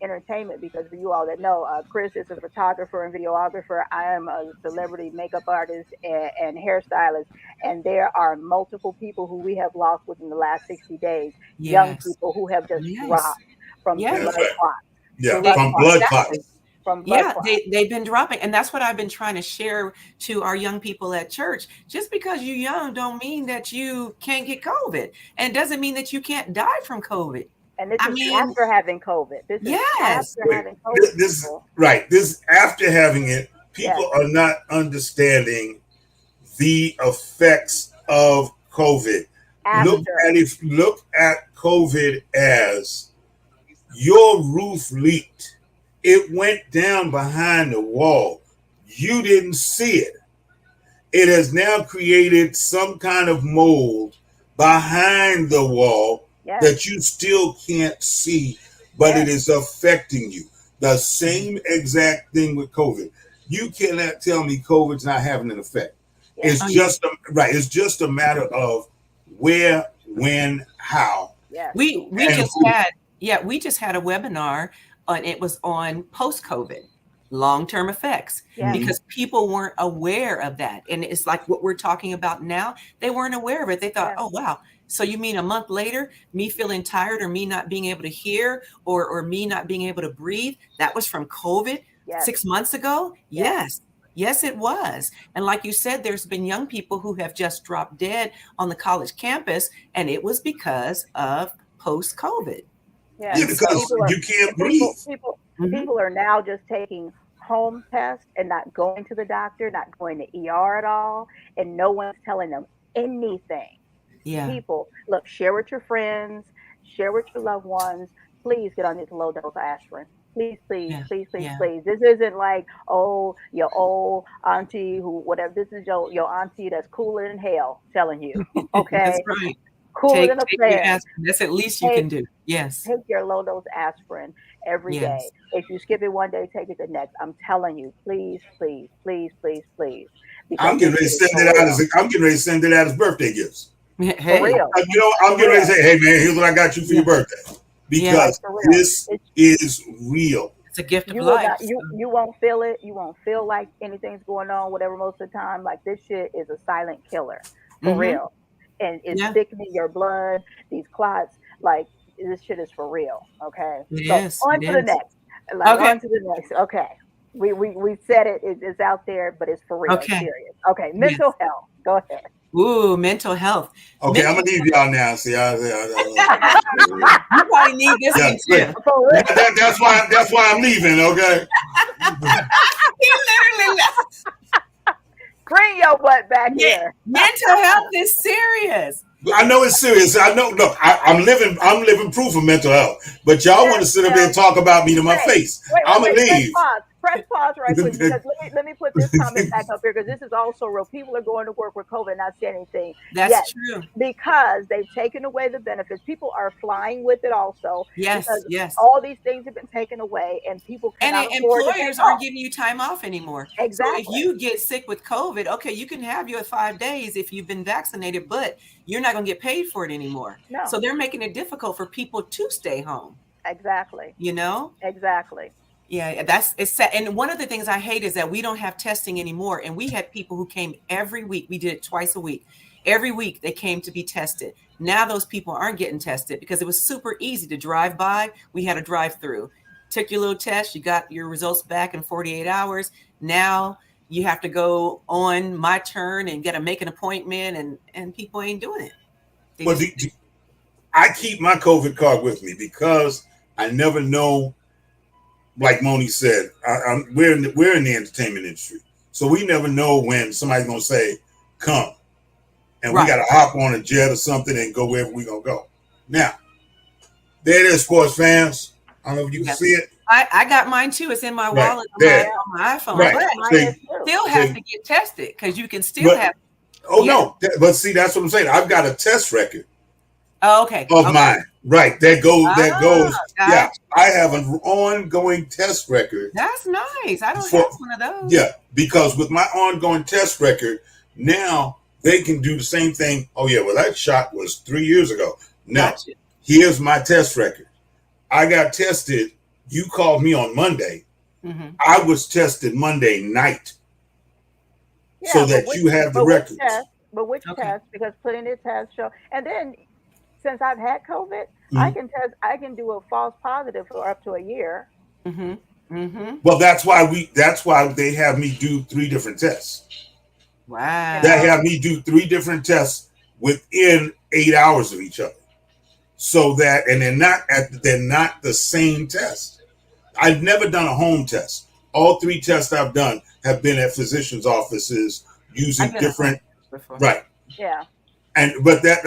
entertainment, because for you all that know, Chris is a photographer and videographer. I am a celebrity makeup artist and hairstylist. And there are multiple people who we have lost within the last 60 days. Young people who have just dropped from blood clots. From blood clots. They've been dropping. And that's what I've been trying to share to our young people at church. Just because you're young don't mean that you can't get COVID. And it doesn't mean that you can't die from COVID. And this is after having COVID. This is after having COVID. This after having it, people are not understanding the effects of COVID. Look at COVID as your roof leaked. It went down behind the wall. You didn't see it. It has now created some kind of mold behind the wall that you still can't see, but it is affecting you. The same exact thing with COVID. You cannot tell me COVID's not having an effect. It's just a matter of where, when, how. We just had a webinar. And it was on post-COVID, long-term effects, because people weren't aware of that. And it's like what we're talking about now. They weren't aware of it. They thought, oh, wow. So you mean a month later, me feeling tired or me not being able to hear or me not being able to breathe, that was from COVID 6 months ago? Yes, it was. And like you said, there's been young people who have just dropped dead on the college campus, and it was because of post-COVID. Because you can't breathe. People are now just taking home tests and not going to the doctor, not going to ER at all, and no one's telling them anything. People, look, share with your friends, share with your loved ones. Please get on this low dose aspirin. Please. This isn't like, your old auntie who whatever. This is your auntie that's cooler than hell telling you. Okay. That's right. Cooler than a fan. That's at least you can do. Yes. Take your low dose aspirin every day. If you skip it one day, take it the next. I'm telling you, please. I'm getting ready to send it out as birthday gifts. Hey. For real. I'm getting ready to say, hey man, here's what I got you for your birthday. Because this is real. It's a gift of life. You won't feel it. You won't feel like anything's going on, whatever, most of the time. Like, this shit is a silent killer. For real. And it's thickening your blood, these clots, like, this shit is for real. Okay. Yes. So on to the next. On to the next. Okay. We said it's out there, but it's for real. Okay. It's serious. Okay. Mental health. Go ahead. Ooh, mental health. Okay, I'm gonna leave y'all now. See, you probably need this one too. That's why I'm leaving. Okay. He literally left. Bring your butt back here. Mental health is serious. I know it's serious. I know. Look, I'm living proof of mental health. But y'all want to sit up there and talk about me to my face. I'm gonna leave. Press pause right quick, because let me put this comment back up here, because this is also real. People are going to work with COVID, not saying anything. That's true. Because they've taken away the benefits. People are flying with it also. Yes, because all these things have been taken away, and people cannot afford employers aren't giving you time off anymore. Exactly. So if you get sick with COVID, okay, you can have your 5 days if you've been vaccinated, but you're not going to get paid for it anymore. No. So they're making it difficult for people to stay home. Exactly. You know? Exactly. Yeah, it's sad. And one of the things I hate is that we don't have testing anymore. And we had people who came every week. We did it twice a week. Every week they came to be tested. Now those people aren't getting tested because it was super easy to drive by. We had a drive-through. Took your little test. You got your results back in 48 hours. Now you have to go on My Turn and got to make an appointment, and people ain't doing it. Well, I keep my COVID card with me because I never know. Like MONI said, we're in the entertainment industry, so we never know when somebody's gonna say, "Come," and we got to hop on a jet or something and go wherever we gonna go. Now, there it is, sports fans. I don't know if you can see it. I got mine too. It's in my wallet on my iPhone. Right. But still have to get tested because you can still have. Oh no! But see, that's what I'm saying. I've got a test record. Oh, okay. Of mine. Right. That goes. Yeah. Gotcha. I have an ongoing test record. That's nice. I don't have one of those. Yeah. Because with my ongoing test record, now they can do the same thing. Oh, yeah. Well, that shot was 3 years ago. Now, here's my test record. I got tested. You called me on Monday. Mm-hmm. I was tested Monday night. Yeah, so that you have the records. But which test? Because putting the test show. And then, since I've had COVID, I can do a false positive for up to a year. Mm-hmm. Mm-hmm. Well, that's why they have me do 3 different tests. Wow. They have me do 3 different tests within 8 hours of each other. So that, and they're not the same test. I've never done a home test. All 3 tests I've done have been at physicians' offices using different. Right. Yeah. But that's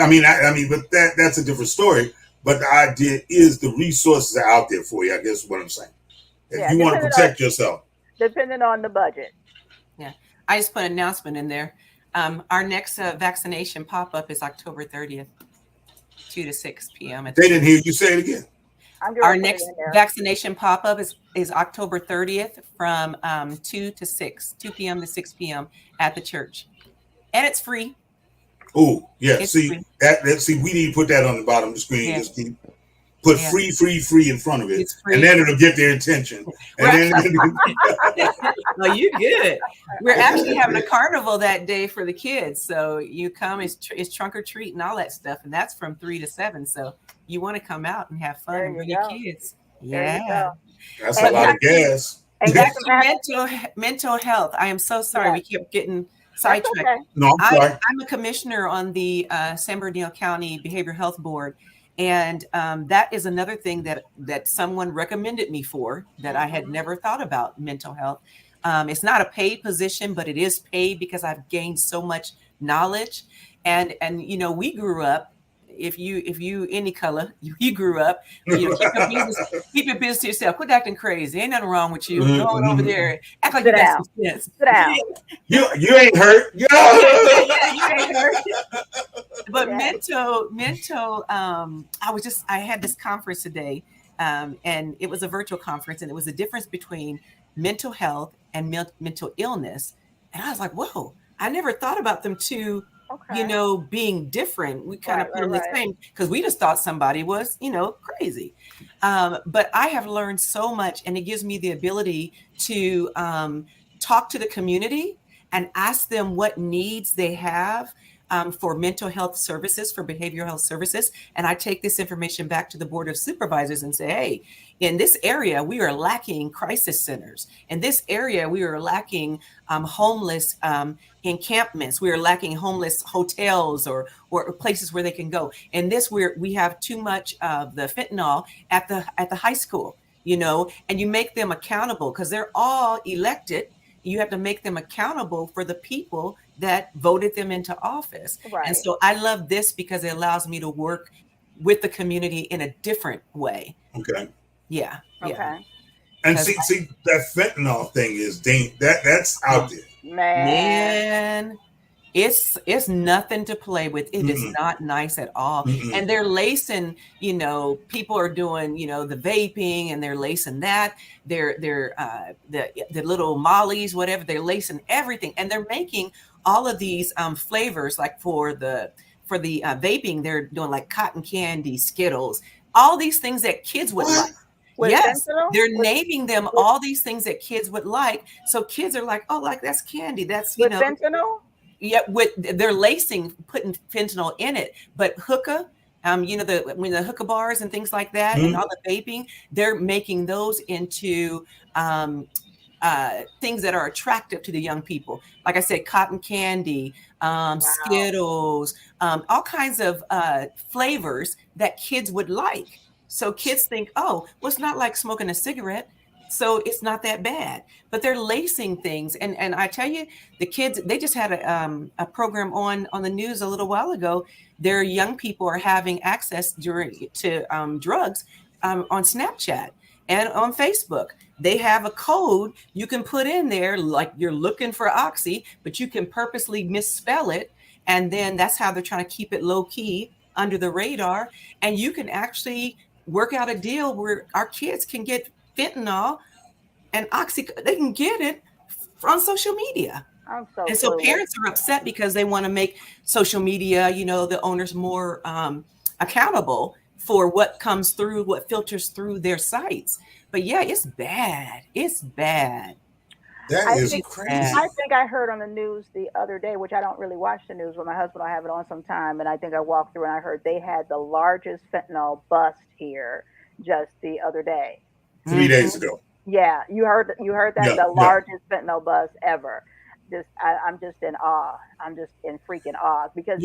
a different story. But the idea is the resources are out there for you. I guess is what I'm saying. If you want to protect yourself, depending on the budget. Yeah, I just put an announcement in there. Our next vaccination pop-up is October 30th, 2 to 6 p.m. They didn't hear you say it again. Our next vaccination pop-up is October 30th from 2 p.m. to 6 p.m. at the church, and it's free. Oh, yeah. See, we need to put that on the bottom of the screen. Yeah. Just put free in front of it. And then it'll get their attention. And well, you good. We're actually having a carnival that day for the kids. So you come, it's trunk or treat and all that stuff. And that's from 3 to 7. So you want to come out and have fun and bring your kids. Yeah. That's a lot of gas. And back to mental health. I am so sorry. We kept getting sidetracked. Okay. No, I'm sorry. I'm a commissioner on the San Bernardino County Behavioral Health Board, and that is another thing that someone recommended me for that I had never thought about mental health. It's not a paid position, but it is paid because I've gained so much knowledge, and we grew up. If you any color, you grew up, keep your business to yourself. Quit acting crazy. Ain't nothing wrong with you. Go on over there. Act like you got some sense. Sit down. You ain't hurt. You ain't hurt. But mental, I had this conference today, and it was a virtual conference, and it was the difference between mental health and mental illness. And I was like, whoa, I never thought about them two. Okay. Being different. We kind of put them the same because we just thought somebody was, crazy. But I have learned so much, and it gives me the ability to talk to the community and ask them what needs they have for mental health services, for behavioral health services. And I take this information back to the Board of Supervisors and say, hey, in this area, we are lacking crisis centers. In this area, we are lacking homeless encampments. We are lacking homeless hotels or places where they can go. In this, we have too much of the fentanyl at the high school, and you make them accountable because they're all elected. you have to make them accountable for the people that voted them into office. Right. And so I love this because it allows me to work with the community in a different way. Okay. Yeah. Okay. Yeah. And see that fentanyl thing is that's out there. Man, it's nothing to play with. It is not nice at all. And they're lacing, people are doing, the vaping, and they're lacing that. They're the little mollies, whatever, they're lacing everything. And they're making all of these flavors, like for the vaping, they're doing like cotton candy, Skittles, all these things that kids would like. With yes, fentanyl? they're naming them all these things that kids would like. So kids are like, oh, like that's candy. That's fentanyl. Yeah, they're putting fentanyl in it. But hookah, when the hookah bars and things like that, and all the vaping, they're making those into things that are attractive to the young people. Like I said, cotton candy, Skittles, all kinds of flavors that kids would like. So kids think, oh, well, it's not like smoking a cigarette, so it's not that bad. But they're lacing things. And I tell you, the kids, they just had a program on the news a little while ago. Their young people are having access to drugs on Snapchat and on Facebook. They have a code you can put in there, like you're looking for Oxy, but you can purposely misspell it. And then that's how they're trying to keep it low key under the radar. And you can actually work out a deal where our kids can get fentanyl and Oxy. They can get it on social media. So parents are upset because they want to make social media, the owners more accountable for what comes through, what filters through their sites. But yeah, it's bad. It's bad. That is crazy. I think I heard on the news the other day, which I don't really watch the news, but my husband will have it on sometime. And I think I walked through and I heard they had the largest fentanyl bust here just the other day. 3 days ago. Yeah, you heard that, the largest fentanyl bust ever. I'm just in awe. I'm just in freaking awe because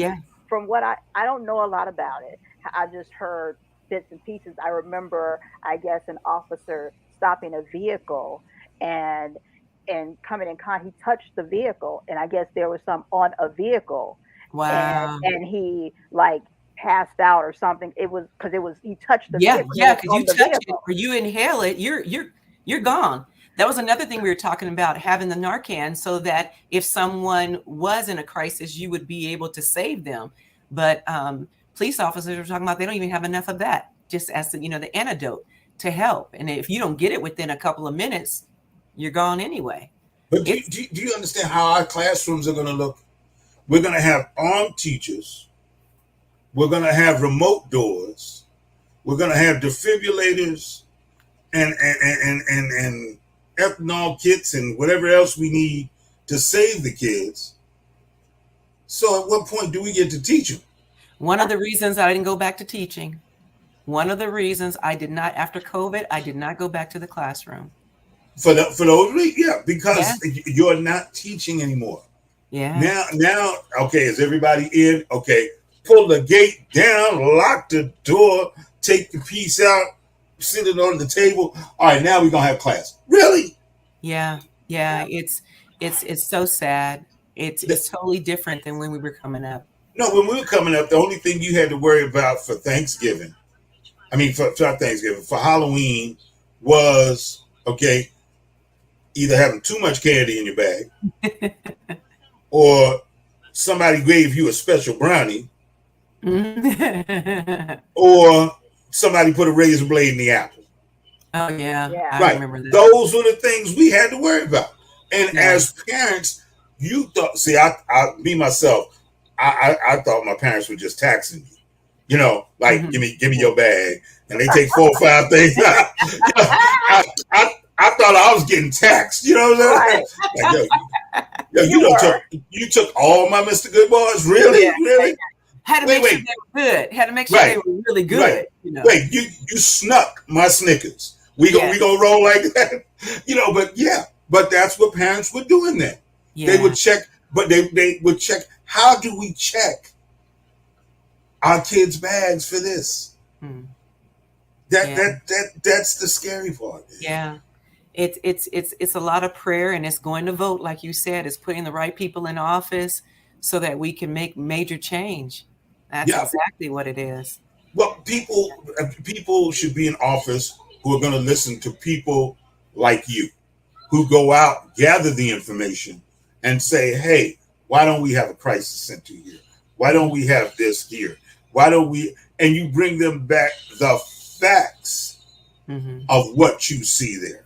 from what I don't know a lot about it. I just heard bits and pieces. I remember, I guess, an officer stopping a vehicle and coming in contact, he touched the vehicle, and I guess there was some on a vehicle. Wow. And he like passed out or something. It was because he touched the vehicle. Yeah, because you touch it or you inhale it, you're gone. That was another thing we were talking about, having the Narcan, so that if someone was in a crisis, you would be able to save them. But police officers are talking about they don't even have enough of that, just as the antidote to help. And if you don't get it within a couple of minutes, you're gone anyway. But do you understand how our classrooms are going to look? We're going to have armed teachers. We're going to have remote doors. We're going to have defibrillators and ethanol kits and whatever else we need to save the kids. So at what point do we get to teach them? One of the reasons I didn't go back to teaching, after COVID, I did not go back to the classroom. For those reasons, because you're not teaching anymore. Yeah. Now, okay, is everybody in? Okay, pull the gate down, lock the door, take the piece out, sit it on the table. All right, now we're gonna have class. Really? Yeah. It's so sad. It's totally different than when we were coming up. No, when we were coming up, the only thing you had to worry about for Thanksgiving, for Halloween, was either having too much candy in your bag, or somebody gave you a special brownie, or somebody put a razor blade in the apple. Oh yeah. I remember that. Those were the things we had to worry about. And as parents, you thought, me myself, I thought my parents were just taxing me. Give me your bag, and they take 4 or 5 things. I thought I was getting taxed. You know what I'm saying? You took all my Mr. Good boys, really, really. Had to make sure they were good. Had to make sure they were really good. Right. Wait, you snuck my Snickers. We gonna roll like that, But that's what parents were doing then. Yeah. They would check, but they would check. How do we check our kids' bags for this? That's the scary part. Yeah. It's a lot of prayer, and it's going to vote, like you said. It's putting the right people in office so that we can make major change. That's exactly what it is. Well, people should be in office who are going to listen to people like you, who go out, gather the information, and say, "Hey, why don't we have a crisis center here? Why don't we have this here? Why don't we?" And you bring them back the facts of what you see there.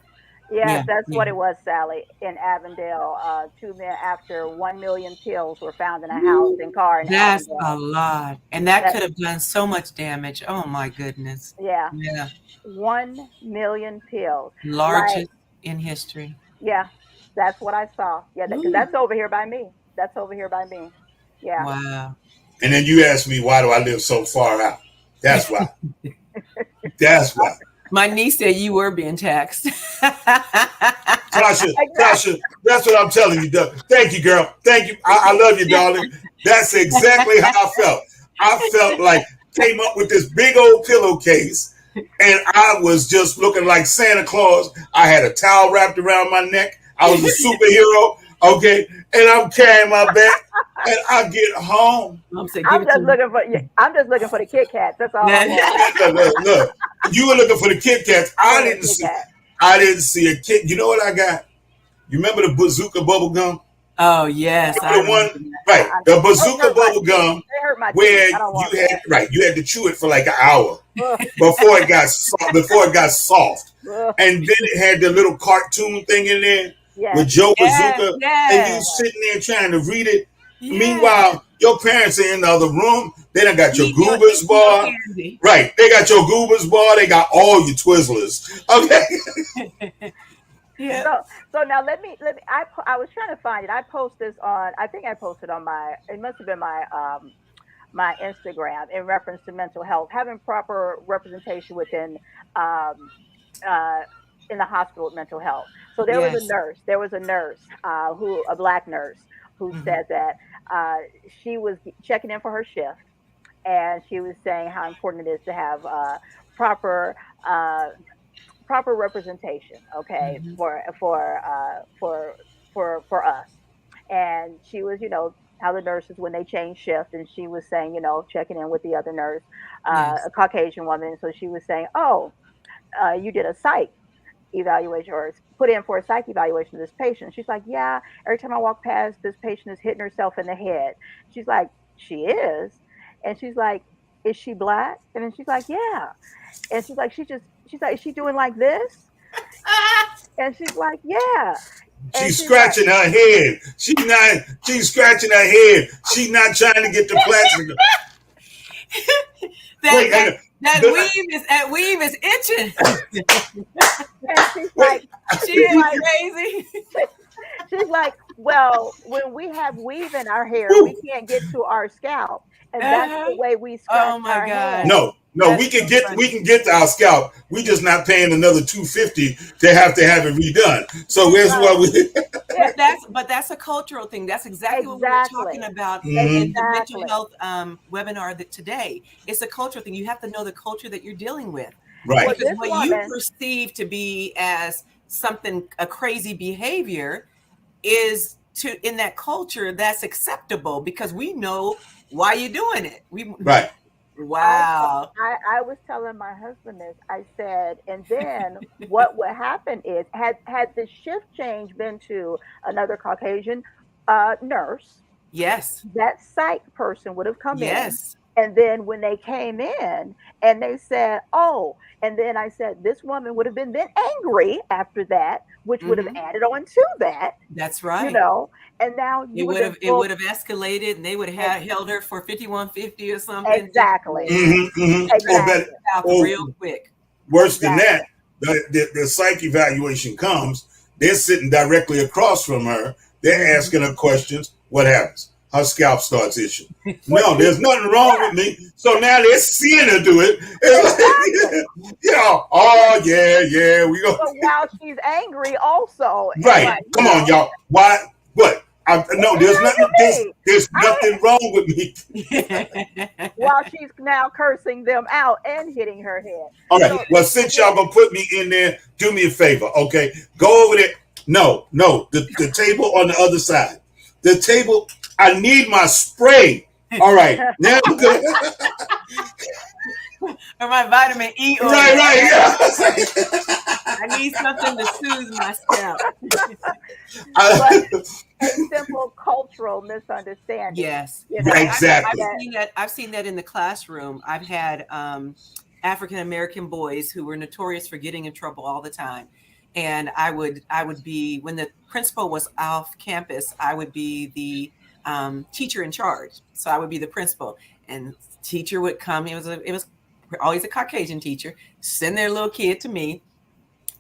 Yes, that's what it was, Sally, in Avondale. 2 men after 1 million pills were found in a house and car in That's Avondale. a lot. And that could have done so much damage. Oh my goodness. Yeah. 1 million pills. Largest in history. Yeah, that's what I saw. Yeah, because that's over here by me. Yeah. Wow. And then you ask me, why do I live so far out? That's why. That's why. My niece said you were being taxed. Tasha, that's what I'm telling you, Doug. Thank you, girl. Thank you. I love you, darling. That's exactly how I felt. I felt like came up with this big old pillowcase, and I was just looking like Santa Claus. I had a towel wrapped around my neck. I was a superhero. Okay, and I'm carrying my bag, and I get home. I'm just looking for the Kit Kats. That's all. Look, you were looking for the Kit Kats. I didn't see a Kit. You know what I got? You remember the bazooka bubble gum? Oh yes, the bazooka bubble gum, where you had to chew it for like an hour before it got soft, and then it had the little cartoon thing in there. With Joe Bazooka, and you sitting there trying to read it. Meanwhile, your parents are in the other room. They done got your Goobers bar. Right. They got your Goobers bar. They got all your Twizzlers. Okay. So now let me I was trying to find it. I post this on, I think I posted on it must have been my Instagram in reference to mental health, having proper representation within in the hospital with mental health. So there was a nurse, a black nurse who said that she was checking in for her shift, and she was saying how important it is to have proper representation, okay, for us. And she was, how the nurses, when they change shift, and she was saying, checking in with the other nurse, a Caucasian woman. So she was saying, you did a psych evaluation or put in for a psych evaluation of this patient. She's like, yeah, every time I walk past, this patient is hitting herself in the head. She's like, she is? And she's like, is she black? And then she's like, yeah. And she's like, she's like, is she doing like this? And she's like, yeah. She's scratching her head. She's scratching her head. She's not trying to get the plastic. That weave is itching. And she's like, she is crazy. She's like, well, when we have weave in our hair, we can't get to our scalp, and that's the way we scratch our hair. No, we can get to our scalp. We just not paying another $250 to have it redone. So where's what we? But that's a cultural thing. That's exactly what we were talking about in the mental health webinar today. It's a cultural thing. You have to know the culture that you're dealing with. Right. Because what you perceive to be as a crazy behavior is in that culture that's acceptable, because we know why you're doing it. Right. Wow. I was telling my husband this. I said, and then what would happen is, had the shift change been to another Caucasian nurse, yes, that psych person would have come in. And then when they came in and they said, and then I said, this woman would have been then angry after that, which would have added on to that. That's right. And now it would have escalated, and they would have held her for 5150 or something. Exactly. Exactly. Real quick. Worse than that, the psych evaluation comes. They're sitting directly across from her. They're asking her questions. What happens? Her scalp starts itching. No, there's nothing wrong with me. So now they're seeing her do it. We go. So now she's angry also. Right. Come on, y'all. Why? What? No, there's nothing wrong with me. While she's now cursing them out and hitting her head. All right. Well, since y'all gonna put me in there, do me a favor, okay? Go over there. No, the table on the other side. The table. I need my spray. All right. Now I'm good. Or my vitamin E oil. Right. Yeah. I need something to soothe my scalp. But a simple cultural misunderstanding. Yes. You know, Exactly. I've seen that in the classroom. I've had African American boys who were notorious for getting in trouble all the time. And I would be, when the principal was off campus, I would be the teacher in charge. So I would be the principal, and teacher would come. It was always a Caucasian teacher, send their little kid to me,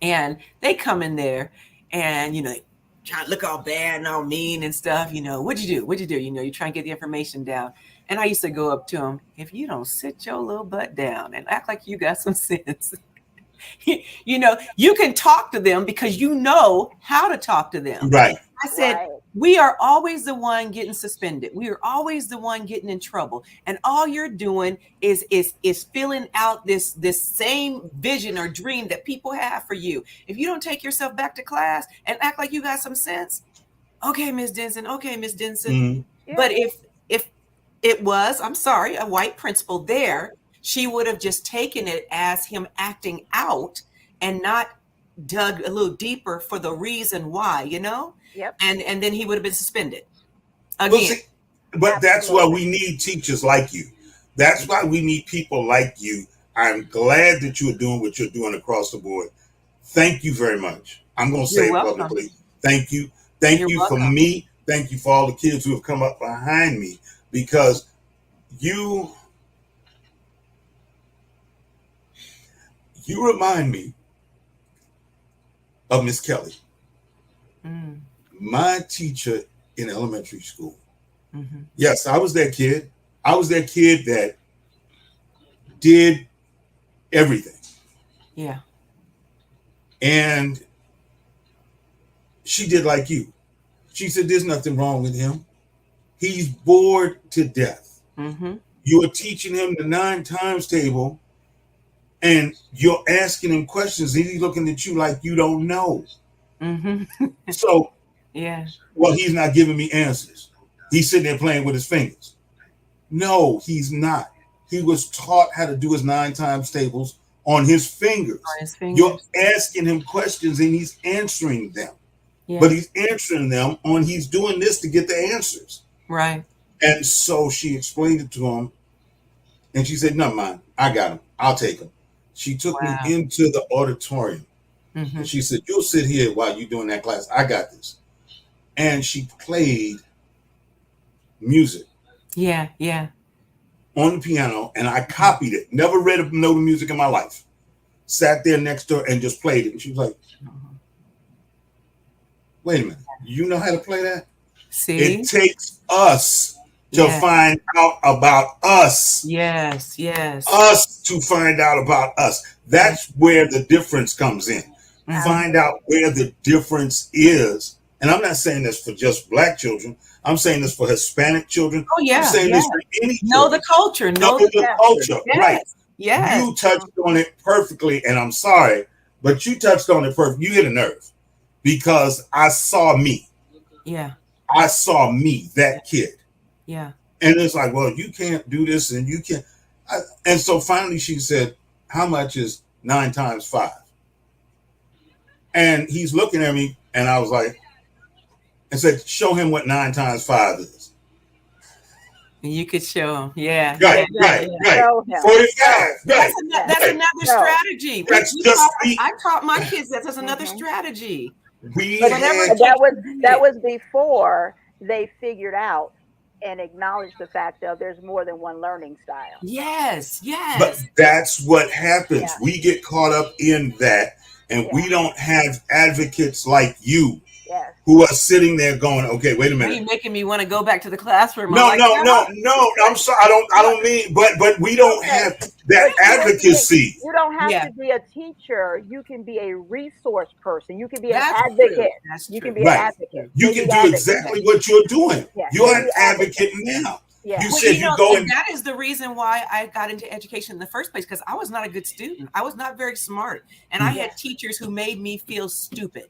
and they come in there and, you know, try to look all bad and all mean and stuff. You know, what'd you do? You know, you try and get the information down. And I used to go up to them, if you don't sit your little butt down and act like you got some sense, you know, you can talk to them because you know how to talk to them. Right. I said, we are always the one getting suspended. We are always the one getting in trouble. And all you're doing is filling out this same vision or dream that people have for you. If you don't take yourself back to class and act like you got some sense, okay, Miss Denson. Mm-hmm. But if it was, I'm sorry, a white principal there, she would have just taken it as him acting out and not dug a little deeper for the reason why, you know? Yep. And then he would have been suspended again. Well, see, but that's why we need teachers like you. That's why we need people like you. I'm glad that you are doing what you're doing across the board. Thank you very much. I'm going to say it publicly. Thank you. Thank you for me. Thank you for all the kids who have come up behind me, because you remind me of Miss Kelly. My teacher in elementary school. Mm-hmm. Yes, I was that kid. I was that kid that did everything. Yeah. And she did like you. She said, there's nothing wrong with him. He's bored to death. Mm-hmm. You are teaching him the 9 times table, and you're asking him questions, and he's looking at you like you don't know. Mm-hmm. So, yeah. Well, he's not giving me answers. He's sitting there playing with his fingers. No, he's not. He was taught how to do his 9 times tables on his fingers. You're asking him questions and he's answering them. Yeah. But he's answering them on he's doing this to get the answers. Right. And so she explained it to him, and she said, "No, mind, I got him. I'll take him." She took me into the auditorium. Mm-hmm. And she said, "You'll sit here while you're doing that class. I got this." And she played music. Yeah, yeah. On the piano, and I copied it. Never read a note of music in my life. Sat there next to her and just played it. And she was like, "Wait a minute. You know how to play that?" See? It takes us to find out about us. Yes, yes. Us to find out about us. That's where the difference comes in. Mm-hmm. Find out where the difference is. And I'm not saying this for just Black children. I'm saying this for Hispanic children. Oh, yeah. I'm saying this for any children. Know the culture. Know the culture. Yes. Right. Yes. You touched on it perfectly, and I'm sorry, but you touched on it perfectly. You hit a nerve, because I saw me. Yeah. I saw me, that kid. Yeah. And it's like, well, you can't do this, and you can't. And so finally she said, "How much is 9 times 5? And he's looking at me, and I was like, and said, "Show him what 9 times 5 is." And you could show him. Yeah. Right, right, right. 45. Right. That's another strategy. I taught my kids that's another strategy. That was before they figured out and acknowledged the fact of there's more than one learning style. Yes, yes. But that's what happens. Yeah. We get caught up in that, and we don't have advocates like you who are sitting there going, okay, wait a Are minute. you making me want to go back to the classroom? No, I'm like, no. I'm sorry. I don't mean, but we don't have that But advocacy. you don't have Yeah. to be a teacher. You can be a resource person. You can be an That's advocate. true. That's You true. can be Right. an advocate. You They can need do advocates. exactly what you're doing. Yeah, You're they an need advocate advocates. now. Yeah. You Well, said you you know, go and and that is the reason why I got into education in the first place, because I was not a good student. I was not very smart. And I had teachers who made me feel stupid.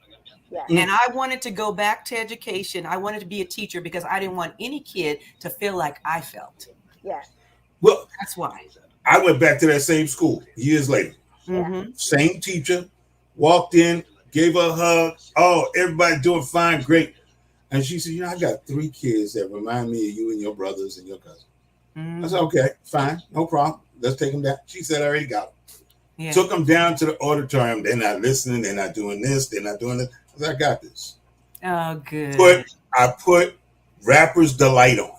Yeah. And I wanted to go back to education. I wanted to be a teacher because I didn't want any kid to feel like I felt. Yeah. well, That's why. I went back to that same school years later. Mm-hmm. Same teacher, walked in, gave her a hug. Oh, everybody doing fine, great. And she said, I got 3 kids that remind me of you and your brothers and your cousins. I said, okay, fine, no problem. Let's take them down. She said, I already got them. Yeah. Took them down to the auditorium. They're not listening. They're not doing this. They're not doing this. I said, I got this. Oh, good. I put Rapper's Delight on.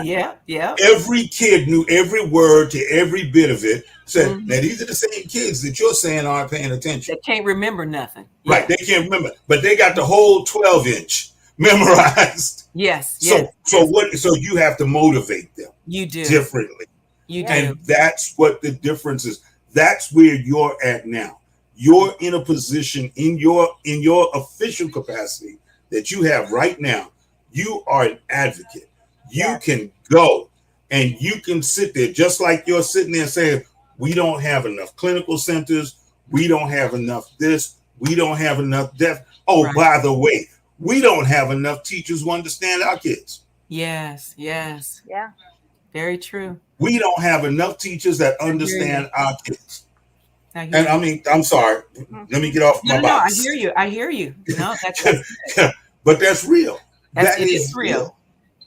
Yeah. Every kid knew every word to every bit of it. Said, now these are the same kids that you're saying aren't paying attention. They can't remember nothing. Right, they can't remember, but they got the whole 12-inch memorized. Yes. So you have to motivate them You do. differently. You do. And that's what the difference is. That's where you're at now. You're in a position in your official capacity that you have right now. You are an advocate. You can go and you can sit there just like you're sitting there saying, we don't have enough clinical centers. We don't have enough this. We don't have enough that. Oh, Right. by the way, we don't have enough teachers who understand our kids. Yes. Yeah. Very true. We don't have enough teachers that understand our kids. I hear And you. I mean, I'm sorry. Let me get off my No, box. I hear you. No, that's But that's real. it is real.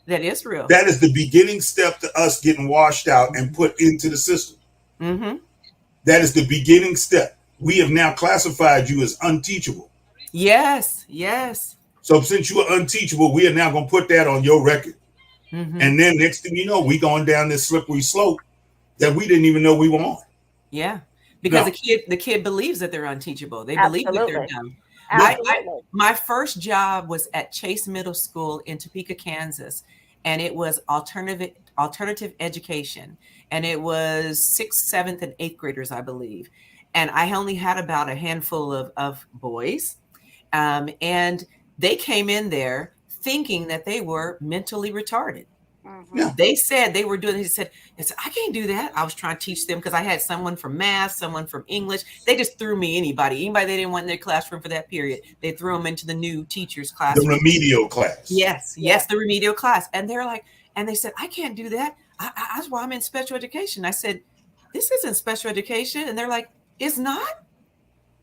That is real. That is the beginning step to us getting washed out and put into the system. Mm-hmm. That is the beginning step. We have now classified you as unteachable. Yes. So since you are unteachable, we are now going to put that on your record. Mm-hmm. And then next thing you know, we going down this slippery slope that we didn't even know we were on. Yeah. Because No. the kid believes that they're unteachable. They believe that they're Absolutely. dumb. Absolutely. My first job was at Chase Middle School in Topeka, Kansas, and it was alternative education, and it was 6th, 7th, and 8th graders, I believe. And I only had about a handful of boys, and they came in there thinking that they were mentally retarded. Mhm. Yeah. They said they were doing. They said, I can't do that. I was trying to teach them because I had someone from math, someone from English. They just threw me anybody they didn't want in their classroom for that period. They threw them into the new teacher's The classroom. remedial class. Yes, the remedial class. And they're like, and they said, I can't do that. That's why I'm in special education. I said, this isn't special education. And they're like, it's not.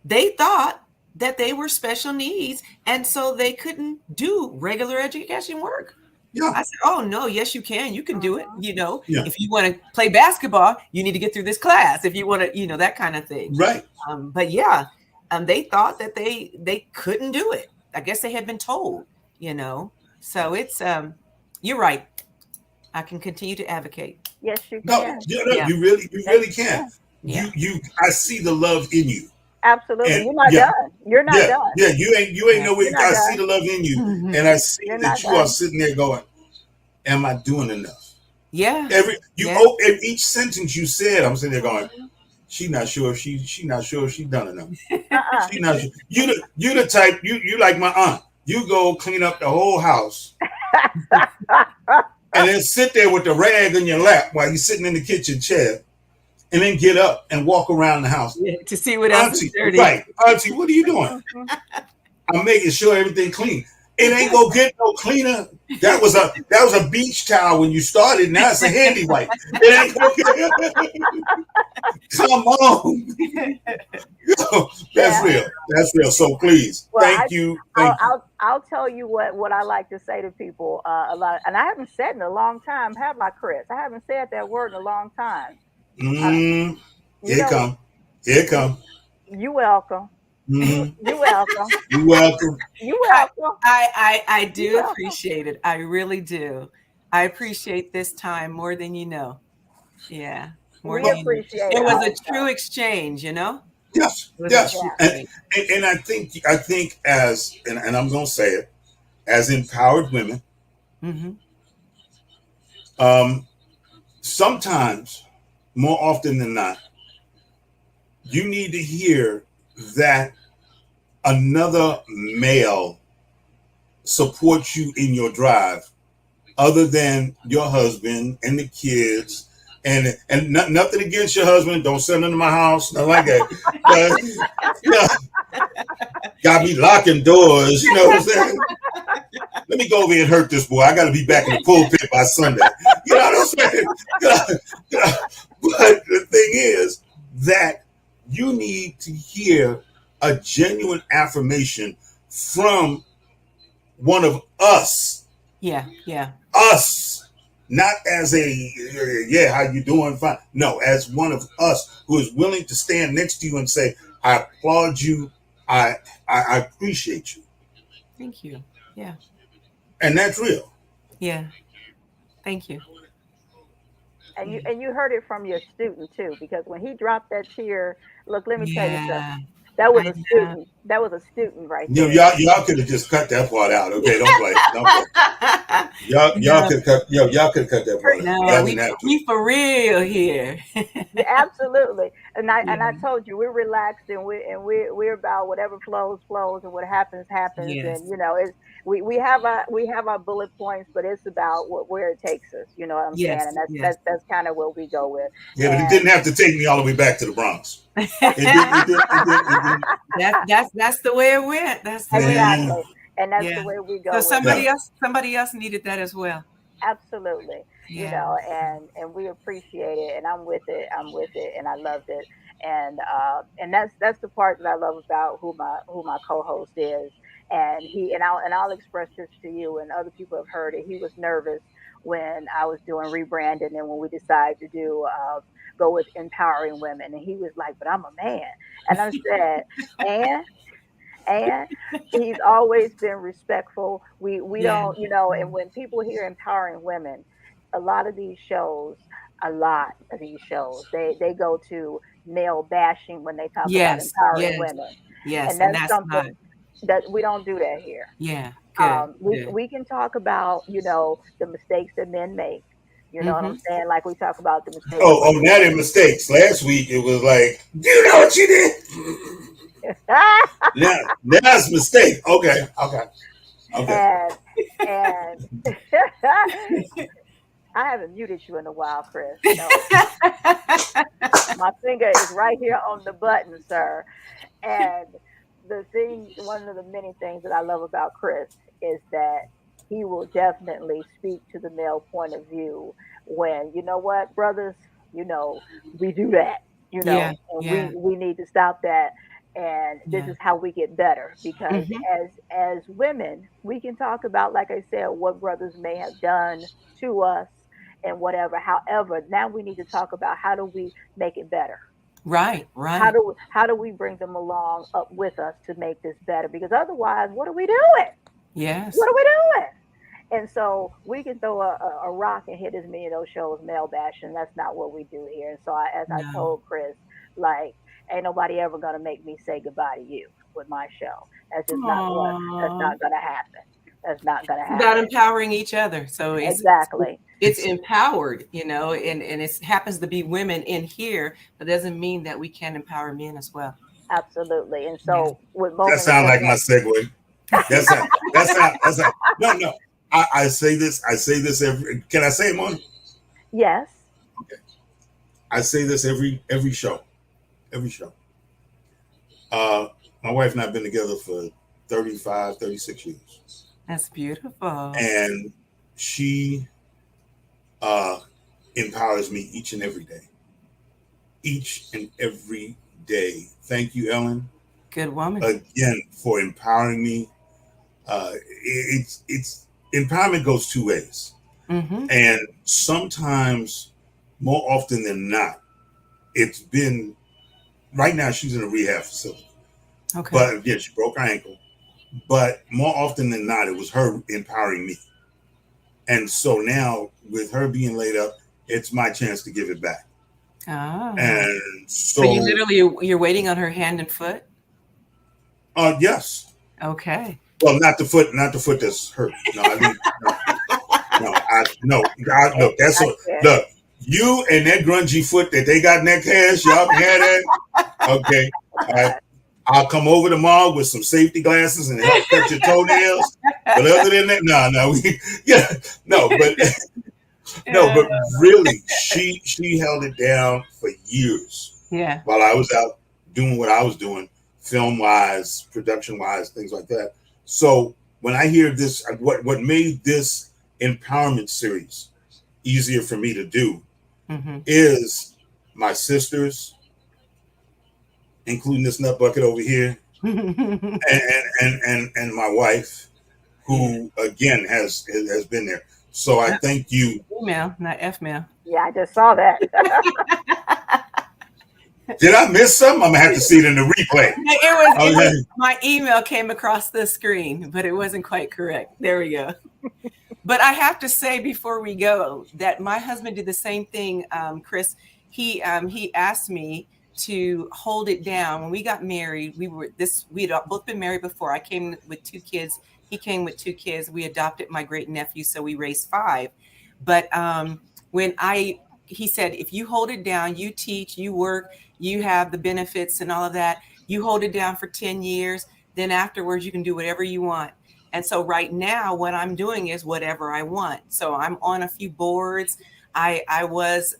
They thought that they were special needs, and so they couldn't do regular education work. Yeah. I said, oh, no, yes, you can. You can do it. Yeah. If you want to play basketball, you need to get through this class. If you want to, that kind of thing. Right. But they thought that they couldn't do it. I guess they had been told, So it's, you're right. I can continue to advocate. Yes, you No, can. Yeah. you really can. Yeah. I see the love in you. Absolutely. And- You're not yeah. done. You're not done. Yeah, you ain't nowhere. You're not I done. see the love in you, Mhm. and I see You're that not you done. are sitting there going, "Am I doing enough?" Yeah. In each sentence you said, I'm sitting there going, "She not sure if she not sure if she done enough. Uh-uh. She not sure." You the type you like my aunt. You go clean up the whole house, and then sit there with the rag in your lap while you're sitting in the kitchen chair, and then get up and walk around the house. To see what else Auntie, is dirty. right? Auntie, what are you doing? I'm making sure everything clean. It ain't gonna get no cleaner. That was a beach towel when you started. Now it's a handy wipe. It ain't gonna get. Come on. That's real. That's real. So please, Well, thank you. Thank you. I'll tell you what I like to say to people a lot, and I haven't said in a long time, have I, Chris? I haven't said that word in a long time. Here know- come. Here come. You welcome. Mhm. You welcome. You welcome. You welcome. I do You're welcome. appreciate it. I really do. I appreciate this time more than you know. Yeah. More We than you know. appreciate It was a also. true exchange, Yes, It was yes, Yeah. and I think as and I'm gonna say it, as empowered women, Mm-hmm. sometimes, more often than not, you need to hear that another male supports you in your drive, other than your husband and the kids. And nothing against your husband. Don't send him to my house. Nothing like that. But, you know, got me locking doors. You know what I'm saying? Let me go over here and hurt this boy. I got to be back in the pulpit by Sunday. You know what I'm saying? But the thing is that you need to hear a genuine affirmation from one of us. Yeah, yeah. Us. Not as a, yeah, how you doing? Fine. No, as one of us who is willing to stand next to you and say, I applaud you. I appreciate you. Thank you. Yeah. And that's real. Yeah. Thank you. And you heard it from your student too, because when he dropped that tear, look, let me tell you Yeah. something. That was I a know. student. That was a student right You know, there. y'all could have just cut that part out. Okay, don't play. Don't play. Y'all No, could cut. Y'all could cut that part out. no, Y'all didn't have to. we for real here. Yeah, absolutely. And I Yeah. told you we're relaxed and we're about whatever flows and what happens happens. Yes. And you know, it's we have our bullet points, but it's about where it takes us. You know what I'm saying? Yes. And that's Yes. that's that's kind of what we go with. Yeah, but it And didn't have to take me all the way back to the Bronx. It That's the way it went. That's the way it didn't. went. exactly. And that's Yeah. the way we So go with it. somebody else needed that as well. Absolutely. You Yeah. know, and we appreciate it, and I'm with it, and I loved it. And that's the part that I love about who my co-host is. And I'll express this to you, and other people have heard it. He was nervous when I was doing rebranding, and when we decided to do go with empowering women, and he was like, but I'm a man. And I said, and and he's always been respectful. We Yeah. don't, and when people hear empowering women, a lot of these shows, they go to male bashing when they talk about Yes. empowering Yes. women, Yes. and And that's that's not. something that we don't do that here. Yeah. Good. We Good. we can talk about the mistakes that men make. You know what Mm-hmm. I'm saying? Like we talk about the mistakes Oh, women now their mistakes. Last week it was like, do you know what you did? make. Now it's a mistake. Okay. and and I haven't muted you in a while, Chris. No, my finger is right here on the button, sir. And one of the many things that I love about Chris is that he will definitely speak to the male point of view when, you know what, brothers, we do that, Yeah. and Yeah. we need to stop that. And this Yeah. is how we get better because Mm-hmm. as women, we can talk about, like I said, what brothers may have done to us and whatever. However, now we need to talk about how do we make it better. Right. How Right. do we bring them along up with us to make this better? Because otherwise, what are we doing? Yes. What are we doing? And so we can throw a rock and hit as many of those shows male bashing. That's not what we do here. And so as I No. told Chris, like, ain't nobody ever gonna make me say goodbye to you with my show. That's Aww. not gonna happen. That's not gonna It's about happen. empowering each other. So Exactly. it's empowered, and it happens to be women in here, but doesn't mean that we can't empower men as well. Absolutely. And Yeah. so with That moments sounds such like my segue. That's not. No. I say this every. Can I say it, Mon? yes. I say this every show. Every show. My wife and I have been together for 35, 36 years. That's beautiful. And she empowers me each and every day. Each and every day. Thank you, Ellen, Good woman. again for empowering me. It's empowerment goes two ways. Mm-hmm. And sometimes, more often than not, it's been right now she's in a rehab facility. Okay. But again, she broke her ankle. But more often than not, it was her empowering me. And so now, with her being laid up, it's my chance to give it back. Oh. And So you literally, you're waiting on her hand and foot? Yes. Okay. Well, not the foot that's hurt. No, I leave. No. Look, that's what. Look, you and that grungy foot that they got in that cast, y'all can have that. Okay. I'll come over tomorrow with some safety glasses and help cut your toenails. But other than that, but really, she held it down for years. Yeah. While I was out doing what I was doing, film wise, production wise, things like that. So when I hear this, what made this empowerment series easier for me to do is my sisters, including this nut bucket over here, and my wife, who again has been there. So I thank you. Email, not F-mail. Yeah, I just saw that. Did I miss something? I'm gonna have to see it in the replay. It was my email came across the screen, but it wasn't quite correct. There we go. But I have to say before we go that my husband did the same thing, Chris. He asked me to hold it down. When we got married, we'd both been married before. I came with 2 kids. He came with 2 kids. We adopted my great nephew, so we raised 5. But he said, if you hold it down, you teach, you work, you have the benefits and all of that, you hold it down for 10 years, then afterwards you can do whatever you want. And so right now what I'm doing is whatever I want. So I'm on a few boards. I was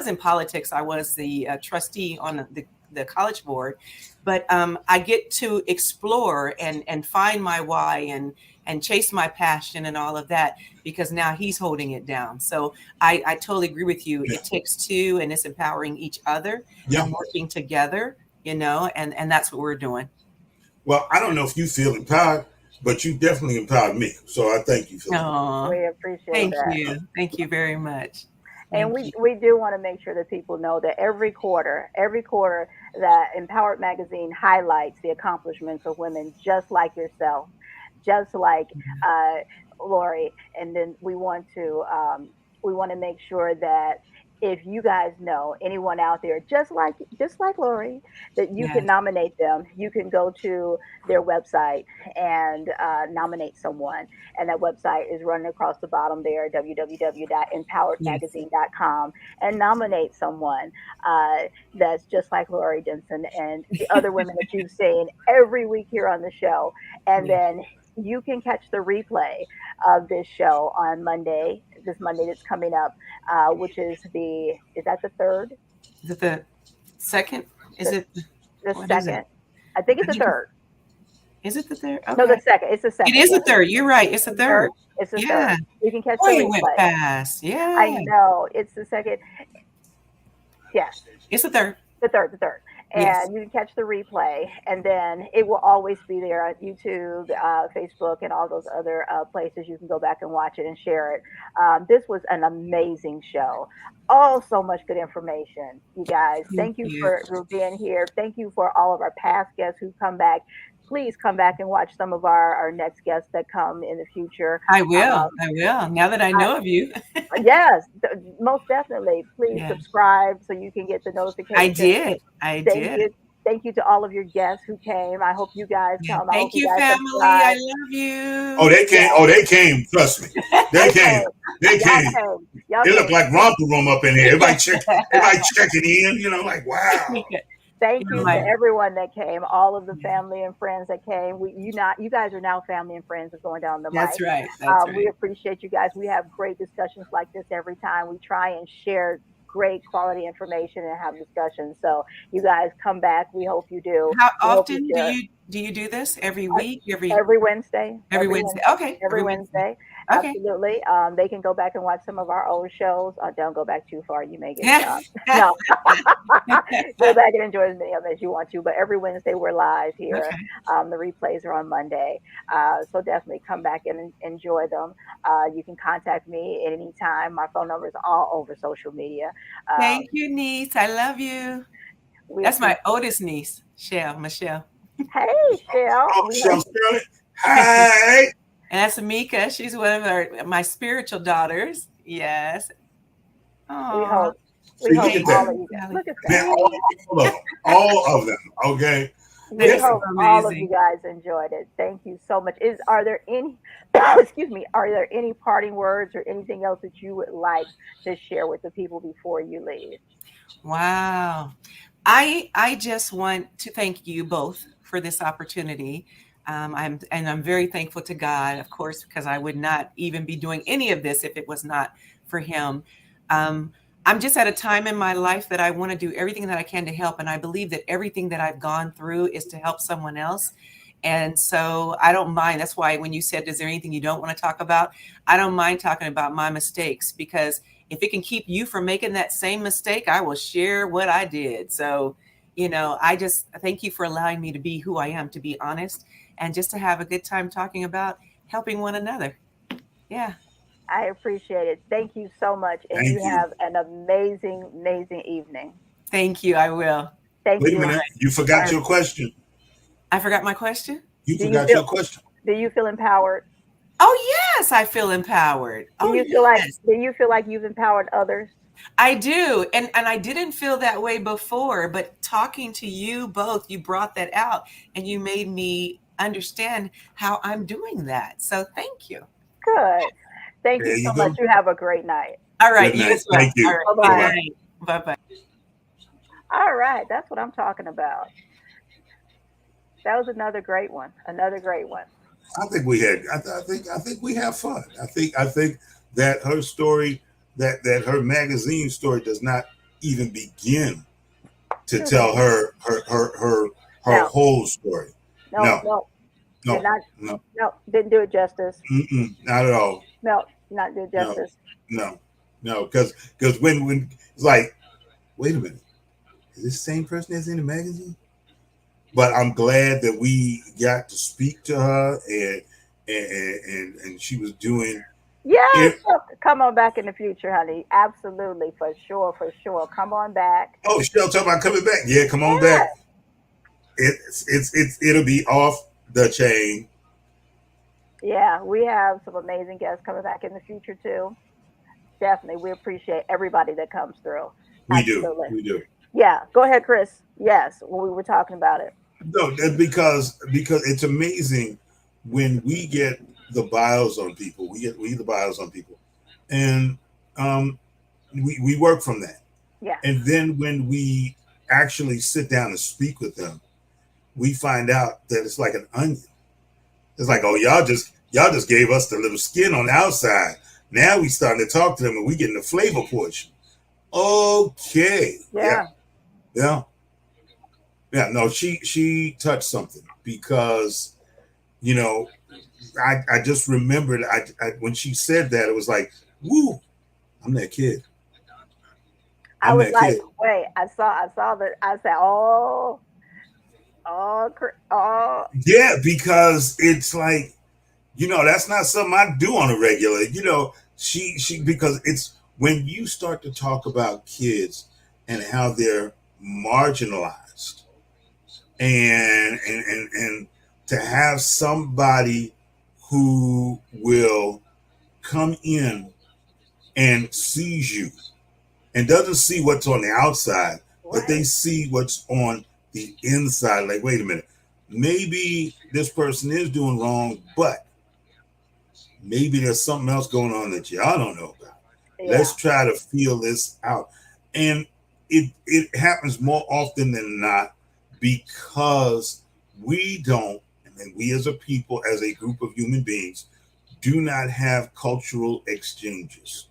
in politics. I was the trustee on the college board, but I get to explore and find my why and chase my passion and all of that, because now he's holding it down. So I totally agree with you. It takes 2, and it's empowering each other and working together, and that's what we're doing. Well, I don't know if you feel empowered, but you definitely empowered me. So I thank you for that. We appreciate that. Thank you. Thank you very much. And we do want to make sure that people know that every quarter that Empowered Magazine highlights the accomplishments of women just like yourself, just like Lorrie. And then we want to make sure that if you guys know anyone out there just like Lorrie, that you can nominate them. You can go to their website and nominate someone. And that website is running across the bottom there, www.empoweredmagazine.com, and nominate someone that's just like Lorrie Denson and the other women that you've seen every week here on the show. And then you can catch the replay of this show on this Monday that's coming up, which is that the 3rd? Is it the 2nd? Is it the 2nd? I think it's the 3rd. Is it the 3rd? Okay. No, the 2nd. It's the 2nd. It is the 3rd. You're right. It's the 3rd. It's the 3rd. You can catch the replay. replay. Went fast. Yeah. I know. It's the 2nd. Yes. It's the 3rd. The 3rd. And you can catch the replay, and then it will always be there on YouTube, Facebook, and all those other places. You can go back and watch it and share it. This was an amazing show. Oh, so much good information, you guys. Thank you for being here. Thank you for all of our past guests who come back. Please come back and watch some of our next guests that come in the future. I will. Now that I know of you. Yes, most definitely. Please subscribe so you can get the notifications. I did. Thank you to all of your guests who came. I hope you guys come. Thank you, family. I love you. Oh, they came. They came. Trust me. They came. They came. It looked like romper room up in here. Everybody checking in. Like, wow. Thank you to everyone that came, all of the family and friends that came. You guys are now family and friends of Going Down the Mic. That's right. We appreciate you guys. We have great discussions like this every time. We try and share great quality information and have discussions. So you guys come back. We hope you do. How often do you do this? Every week? Every Wednesday. Every Wednesday. Okay. Every Wednesday. Okay. Absolutely. They can go back and watch some of our old shows. Don't go back too far. You may get no. Go back and enjoy as many of them as you want to. But every Wednesday we're live here. Okay. The replays are on Monday. So definitely come back and enjoy them. You can contact me at any time. My phone number is all over social media. Thank you, niece. I love you. That's my oldest niece, Michelle. Hey, Shell. Hi. And that's Amika. She's one of my spiritual daughters. Yes. Oh. We hope look at all that. of you guys. Look at Man, that. all of them. Okay. We That's hope all of amazing. you guys enjoyed it. Thank you so much. Are there any excuse me, are there any parting words or anything else that you would like to share with the people before you leave? Wow. I just want to thank you both for this opportunity. I'm very thankful to God, of course, because I would not even be doing any of this if it was not for Him. Um, I'm just at a time in my life that I want to do everything that I can to help, and I believe that everything that I've gone through is to help someone else. And so I don't mind. That's why when you said, "Is there anything you don't want to talk about?" I don't mind talking about my mistakes, because if it can keep you from making that same mistake, I will share what I did. So, I just thank you for allowing me to be who I am, to be honest, and just to have a good time talking about helping one another. Yeah. I appreciate it. Thank you so much. And Thank you you. have an amazing, amazing evening. Thank you. I will. Thank Wait a you. minute. You forgot your question. I forgot my question. You Do you forgot feel your question. do you feel empowered? Oh, yes, I feel empowered. Do Oh, you feel like yes, you've empowered others? I do. And I didn't feel that way before, but talking to you both, you brought that out and you made me understand how I'm doing that. So thank you. Good. Thank There you so you much. go. You have a great night. All right, Good you night. as well. Thank you. All right. Good Bye-bye. night. Bye-bye. All right. That's what I'm talking about. That was another great one. Another great one. I think we had. I think we have fun. I think that her story, that her magazine story, does not even begin to tell her No, whole story. no, No, no. Did no, not, no, no, didn't do it justice. not at all. No, not do it No, justice. no, because when it's like, wait a minute, is this the same person that's in the magazine? But I'm glad that we got to speak to her, and she was doing Yes. it. Come on back in the future, honey. Absolutely. For sure. For sure. Come on back. Oh, she'll talk about coming back. Yeah, come on Yeah. back. It'll be off the chain. Yeah. We have some amazing guests coming back in the future, too. Definitely. We appreciate everybody that comes through. We do, Absolutely. we do. Yeah. Go ahead, Chris. Yes. When we were talking about it. No, that's because it's amazing when we get the bios on people. We get the bios on people, and um, we work from that. Yeah. And then when we actually sit down and speak with them, we find out that it's like an onion. It's like, oh, y'all just gave us the little skin on the outside. Now we starting to talk to them and we getting the flavor portion. Okay. Yeah. Yeah. Yeah. No, she touched something because, you know, I just remembered I when she said that, it was like, woo, I'm that kid. I I'm was that like, kid. wait, I saw that. I said, oh. Yeah, because it's like, that's not something I do on a regular. She because it's when you start to talk about kids and how they're marginalized, and to have somebody who will come in and sees you and doesn't see what's on the outside, but they see what's on the inside. Like, wait a minute, maybe this person is doing wrong, but maybe there's something else going on that y'all don't know about. Yeah. Let's try to feel this out. And it happens more often than not because we don't, and we as a people, as a group of human beings, do not have cultural exchanges.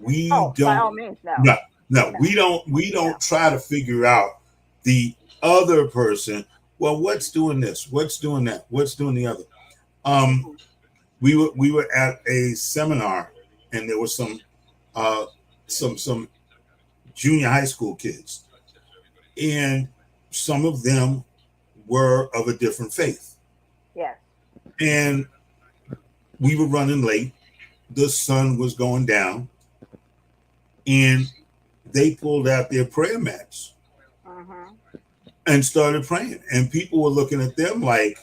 We Oh, don't. by all means, no. No, we don't try to figure out the other person. Well, what's doing this? What's doing that? What's doing the other? We were at a seminar, and there was some junior high school kids, and some of them were of a different faith. Yes. And we were running late. The sun was going down, and they pulled out their prayer mats and started praying. And people were looking at them like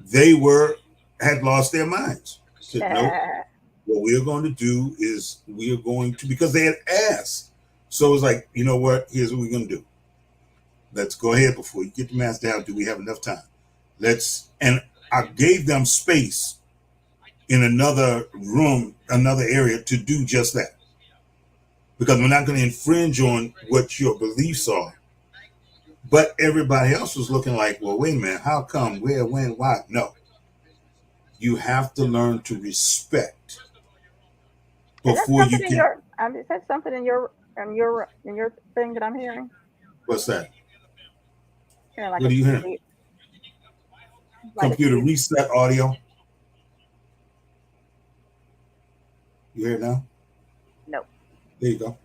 they had lost their minds. Said, nope. What we are going to do is we are going to, because they had asked, So it's like, you know what? Here's what we're gonna do. Let's go ahead before you get the mask down. Do we have enough time? And I gave them space in another room, another area to do just that. Because we're not going to infringe on what your beliefs are. But everybody else was looking like, well, wait a minute, how come, where, when, why? No. You have to learn to respect before you can. Is that something in your thing that I'm hearing? What's that? Hearing like What are you hearing? Computer reset audio. You hear it now? No. There you go.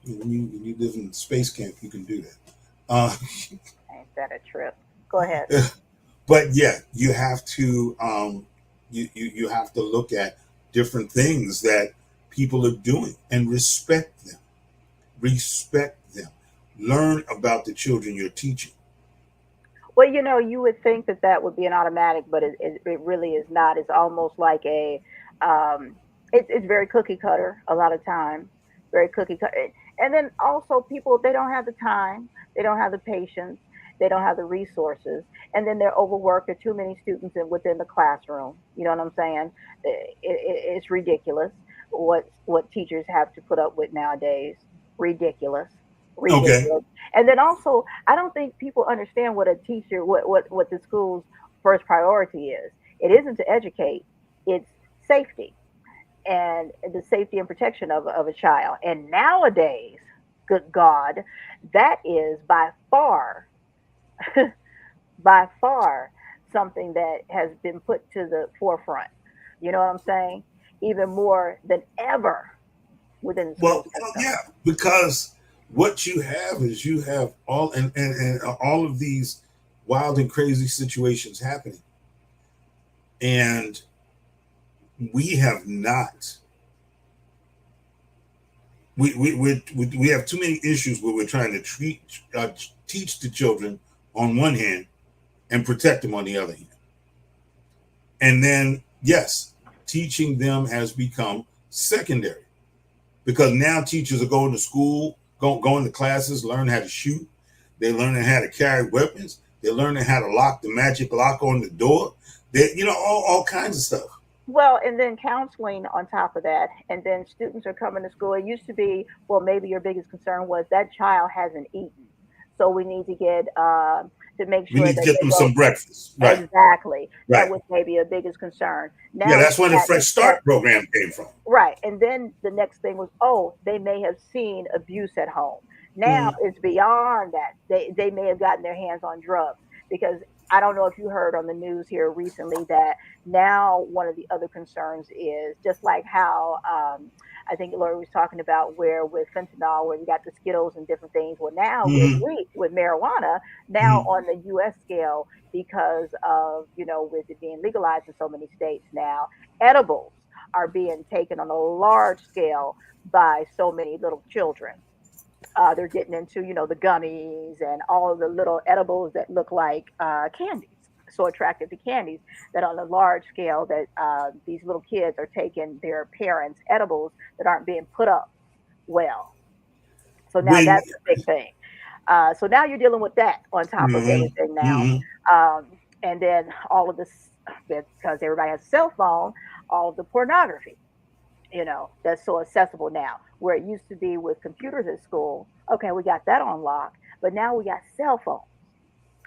When you live in space camp, you can do that. Ain't that a trip? Go ahead. But yeah, you have to you have to look at different things that people are doing and respect them. Respect them. Learn about the children you're teaching. Well, you would think that would be an automatic, but it really is not. It's almost like it's very cookie cutter a lot of times, very cookie cutter. And then also people, they don't have the time, they don't have the patience, they don't have the resources, and then they're overworked. There are too many students within the classroom. You know what I'm saying? It's ridiculous what teachers have to put up with nowadays. Ridiculous. Okay. Ridiculous. And then also, I don't think people understand what a teacher, what the school's first priority is. It isn't to educate, it's safety and the safety and protection of a child. And nowadays, good God, that is by far something that has been put to the forefront. You know what I'm saying? Even more than ever within the school system. Yeah, because what you have is you have all and all of these wild and crazy situations happening, and we have not. We have too many issues where we're trying to teach the children on one hand and protect them on the other hand, and then yes, teaching them has become secondary because now teachers are going to school, going to classes, learn how to shoot. They're learning how to carry weapons. They're learning how to lock the magic lock on the door. All kinds of stuff. Well, and then counseling on top of that, and then students are coming to school. It used to be, well, maybe your biggest concern was that child hasn't eaten, so we need to get to make sure we need that to get them some breakfast. Right. Exactly. Right. That was maybe a biggest concern. Now, yeah, that's where the Fresh Start program came from. Right, and then the next thing was, oh, they may have seen abuse at home. Now it's beyond that. They may have gotten their hands on drugs because I don't know if you heard on the news here recently that now one of the other concerns is just like how I think Lorrie was talking about where with fentanyl, where you got the Skittles and different things. Well, now with marijuana, now on the U.S. scale, because of, with it being legalized in so many states now, edibles are being taken on a large scale by so many little children. They're getting into, the gummies and all of the little edibles that look like candies, so attractive to candies, that on a large scale that these little kids are taking their parents' edibles that aren't being put up well. So now that's a big thing. So now you're dealing with that on top of everything now. And then all of this, because everybody has a cell phone, all of the pornography. That's so accessible now, where it used to be with computers at school. Okay, we got that on lock, but now we got cell phones.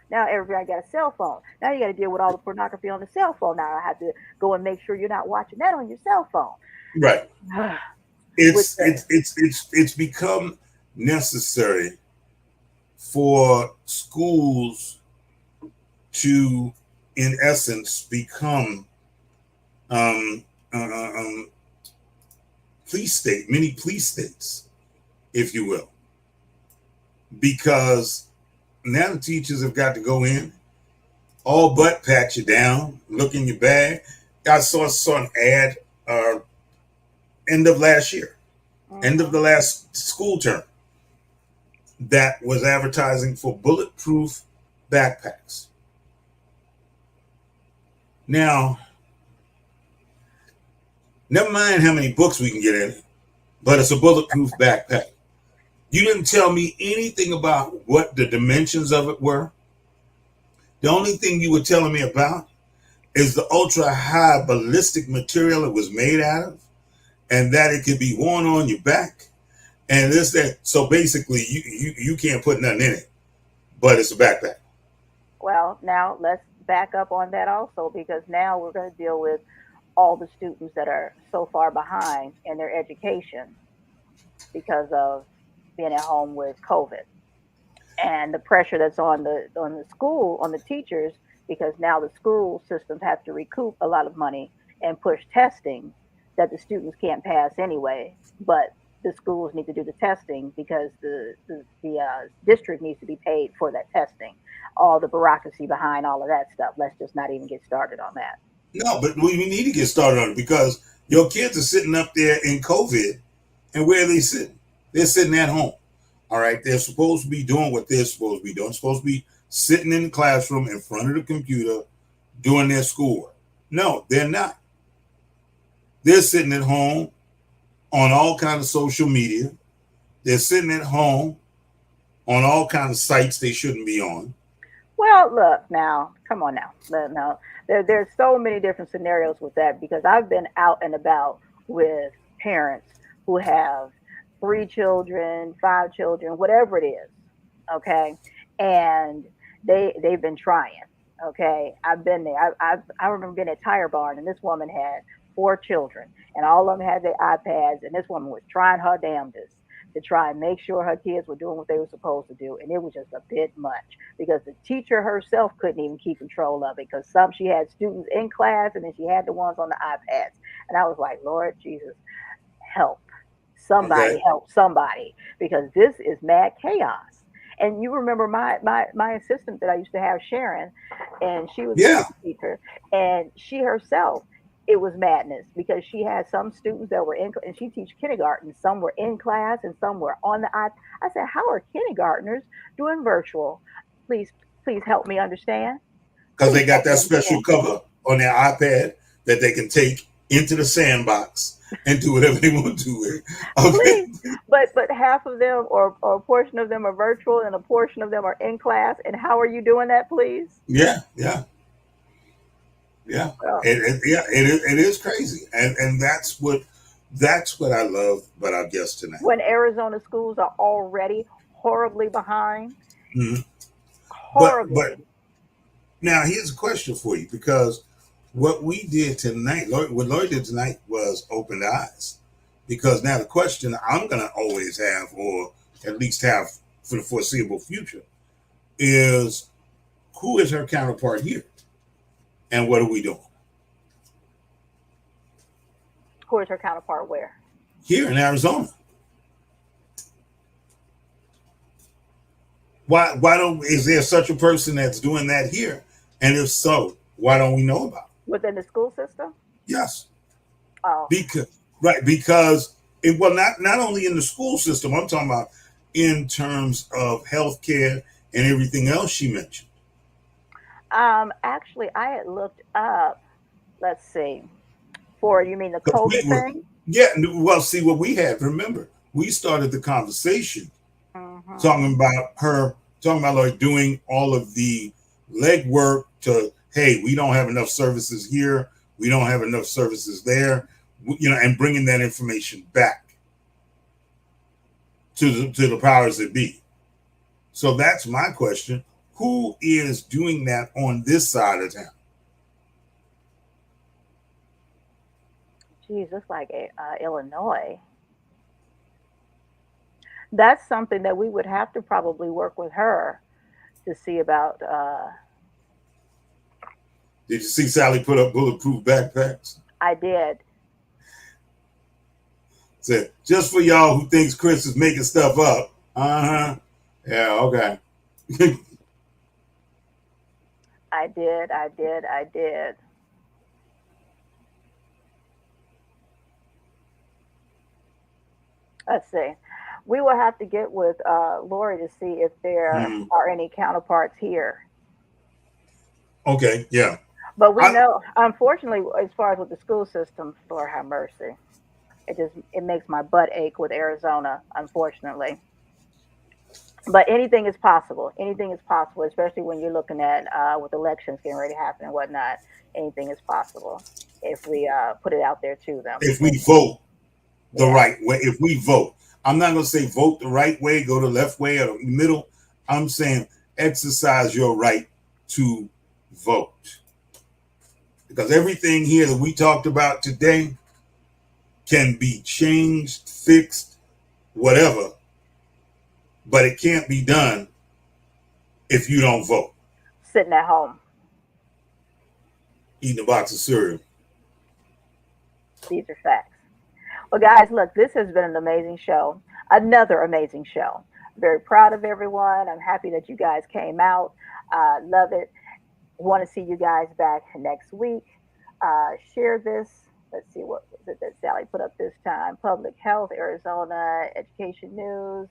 Now everybody got a cell phone. Now you got to deal with all the pornography on the cell phone. Now I have to go and make sure you're not watching that on your cell phone. Right. It's become necessary for schools to, in essence, become mini police states, if you will, because now the teachers have got to go in, all but pat you down, look in your bag. I saw an ad end of last year, end of the last school term, that was advertising for bulletproof backpacks. Now, never mind how many books we can get in it, but it's a bulletproof backpack. You didn't tell me anything about what the dimensions of it were. The only thing you were telling me about is the ultra high ballistic material it was made out of, and that it could be worn on your back, and this that. So basically, you can't put nothing in it, but it's a backpack. Well, now let's back up on that also, because now we're going to deal with all the students that are so far behind in their education because of being at home with COVID and the pressure that's on the school, on the teachers, because now the school systems have to recoup a lot of money and push testing that the students can't pass anyway, but the schools need to do the testing because the district needs to be paid for that testing. All the bureaucracy behind all of that stuff. Let's just not even get started on that. No, but we need to get started on it because your kids are sitting up there in COVID, and where are they sitting? They're sitting at home. All right, they're supposed to be doing what they're supposed to be doing. They're supposed to be sitting in the classroom in front of the computer doing their schoolwork. No, they're not. They're sitting at home on all kinds of social media. They're sitting at home on all kinds of sites they shouldn't be on. Well, look now, come on now. Now, there's so many different scenarios with that because I've been out and about with parents who have 3 children, 5 children, whatever it is, okay, and they've been trying, okay. I've been there. I remember being at Tire Barn, and this woman had 4 children, and all of them had their iPads, and this woman was trying her damnedest to try and make sure her kids were doing what they were supposed to do. And it was just a bit much because the teacher herself couldn't even keep control of it because she had students in class and then she had the ones on the iPads. And I was like, Lord Jesus, help. Somebody help somebody because this is mad chaos. And you remember my assistant that I used to have, Sharon, and she was a teacher, and she herself, it was madness because she had some students that were in, and she teach kindergarten. Some were in class and some were on the iPad. I said, how are kindergartners doing virtual? Please help me understand. Because they got that special cover on their iPad that they can take into the sandbox and do whatever they want to do with it. Okay. Please. But half of them or a portion of them are virtual and a portion of them are in class. And how are you doing that, please? Yeah. Well, it is crazy, and that's what I love about our guest tonight. When Arizona schools are already horribly behind, But now here's a question for you, because what we did tonight, what Lorrie did tonight, was open eyes. Because now the question I'm going to always have, or at least have for the foreseeable future, is who is her counterpart here? And what are we doing? Who is her counterpart where? Here in Arizona. Why is there such a person that's doing that here? And if so, why don't we know about it? Within the school system? Yes. Oh. Because not only in the school system, I'm talking about in terms of healthcare and everything else she mentioned. Actually, I had looked up, let's see, you mean the COVID thing? Yeah, well, see what we had. Remember, we started the conversation talking about like doing all of the legwork to, hey, we don't have enough services here, we don't have enough services there, and bringing that information back to the powers that be. So that's my question. Who is doing that on this side of town? Geez, it's like Illinois. That's something that we would have to probably work with her to see about. Did you see Sally put up bulletproof backpacks? I did. Said, just for y'all who thinks Chris is making stuff up. Yeah, okay. I did. Let's see. We will have to get with Lorrie to see if there are any counterparts here. Okay, yeah. But we know, unfortunately, as far as with the school system, Lord have mercy. It makes my butt ache with Arizona, unfortunately. But anything is possible. Anything is possible, especially when you're looking at with elections getting ready to happen and whatnot. Anything is possible if we put it out there to them. If we vote the Yeah. right way, if we vote, I'm not going to say vote the right way, go the left way or the middle. I'm saying exercise your right to vote. Because everything here that we talked about today can be changed, fixed, whatever, but it can't be done if you don't vote. Sitting at home. Eating a box of cereal. These are facts. Well, guys, look, this has been an amazing show. Another amazing show. Very proud of everyone. I'm happy that you guys came out. Love it. Want to see you guys back next week. Share this. Let's see, what was it that Sally put up this time? Public Health, Arizona Education News,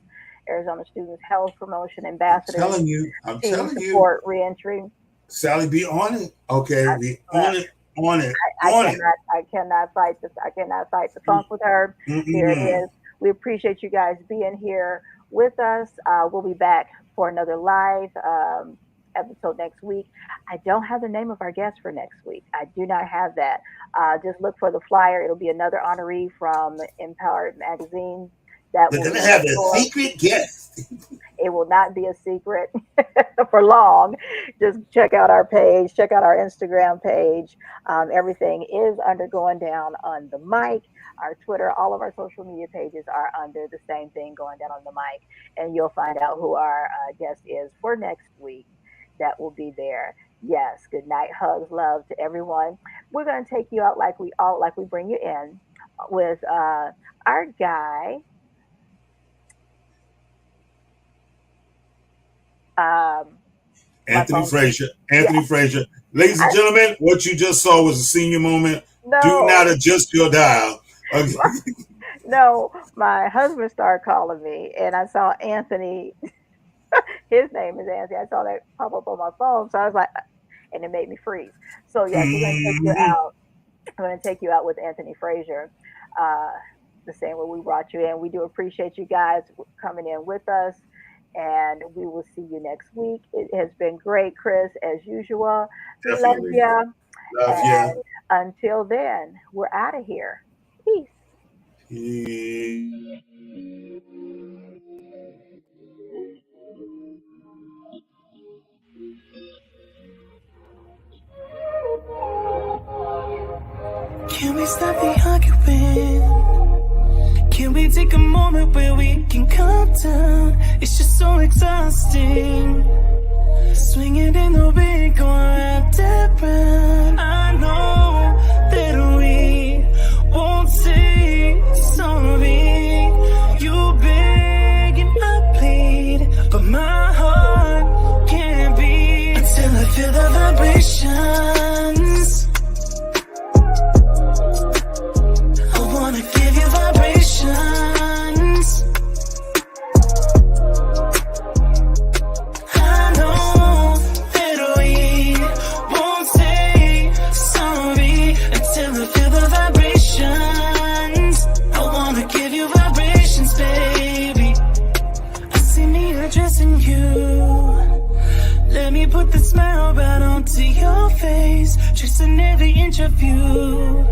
Arizona Students Health Promotion Ambassador. I'm telling you. Support reentry. Sally, be on it. Okay, be on it. I cannot fight the funk with her. Here it is. We appreciate you guys being here with us. We'll be back for another live episode next week. I don't have the name of our guest for next week. I do not have that. Just look for the flyer. It'll be another honoree from Empowered Magazine. They're going to have a secret guest. It will not be a secret for long. Just check out our page. Check out our Instagram page. Everything is under Going Down on the Mic. Our Twitter, all of our social media pages are under the same thing, Going Down on the Mic. And you'll find out who our guest is for next week. That will be there. Yes. Good night. Hugs, love to everyone. We're going to take you out like we bring you in with our guy. Anthony Frazier. Frazier. Ladies and gentlemen, what you just saw was a senior moment. No. Do not adjust your dial. Okay. No, my husband started calling me, and I saw Anthony. His name is Anthony. I saw that pop up on my phone, so I was like, and it made me freeze. So yes, we're going to take you out. I'm going to take you out with Anthony Frazier. The same way we brought you in. We do appreciate you guys coming in with us. And we will see you next week. It has been great, Chris, as usual. Definitely. Love you. Love you. Until then, we're out of here. Peace. Can we stop the arguing? Can we take a moment where we can calm down? It's just so exhausting. Swinging in the wind, going round and round. I know that we won't say sorry. You beg and I plead, but my heart can't beat until I feel the vibrations. I wanna give you vibrations. I know that we won't say sorry until I feel the vibrations. I wanna give you vibrations, baby. I see me addressing you. Let me put the smile right onto your face, tracing every inch of you.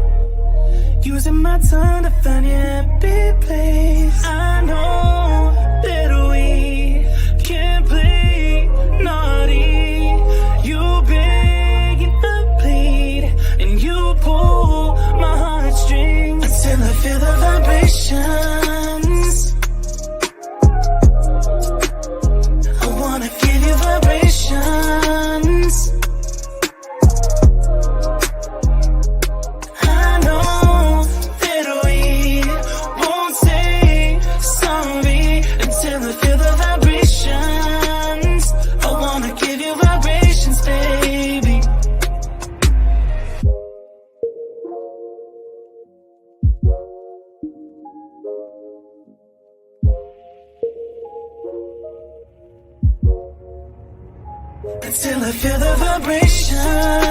Using my tongue to find your happy place. I know that we can't play naughty. You beg and I plead, and you pull my heartstrings until I feel the vibrations. I wanna give you vibrations. Until I feel the vibration.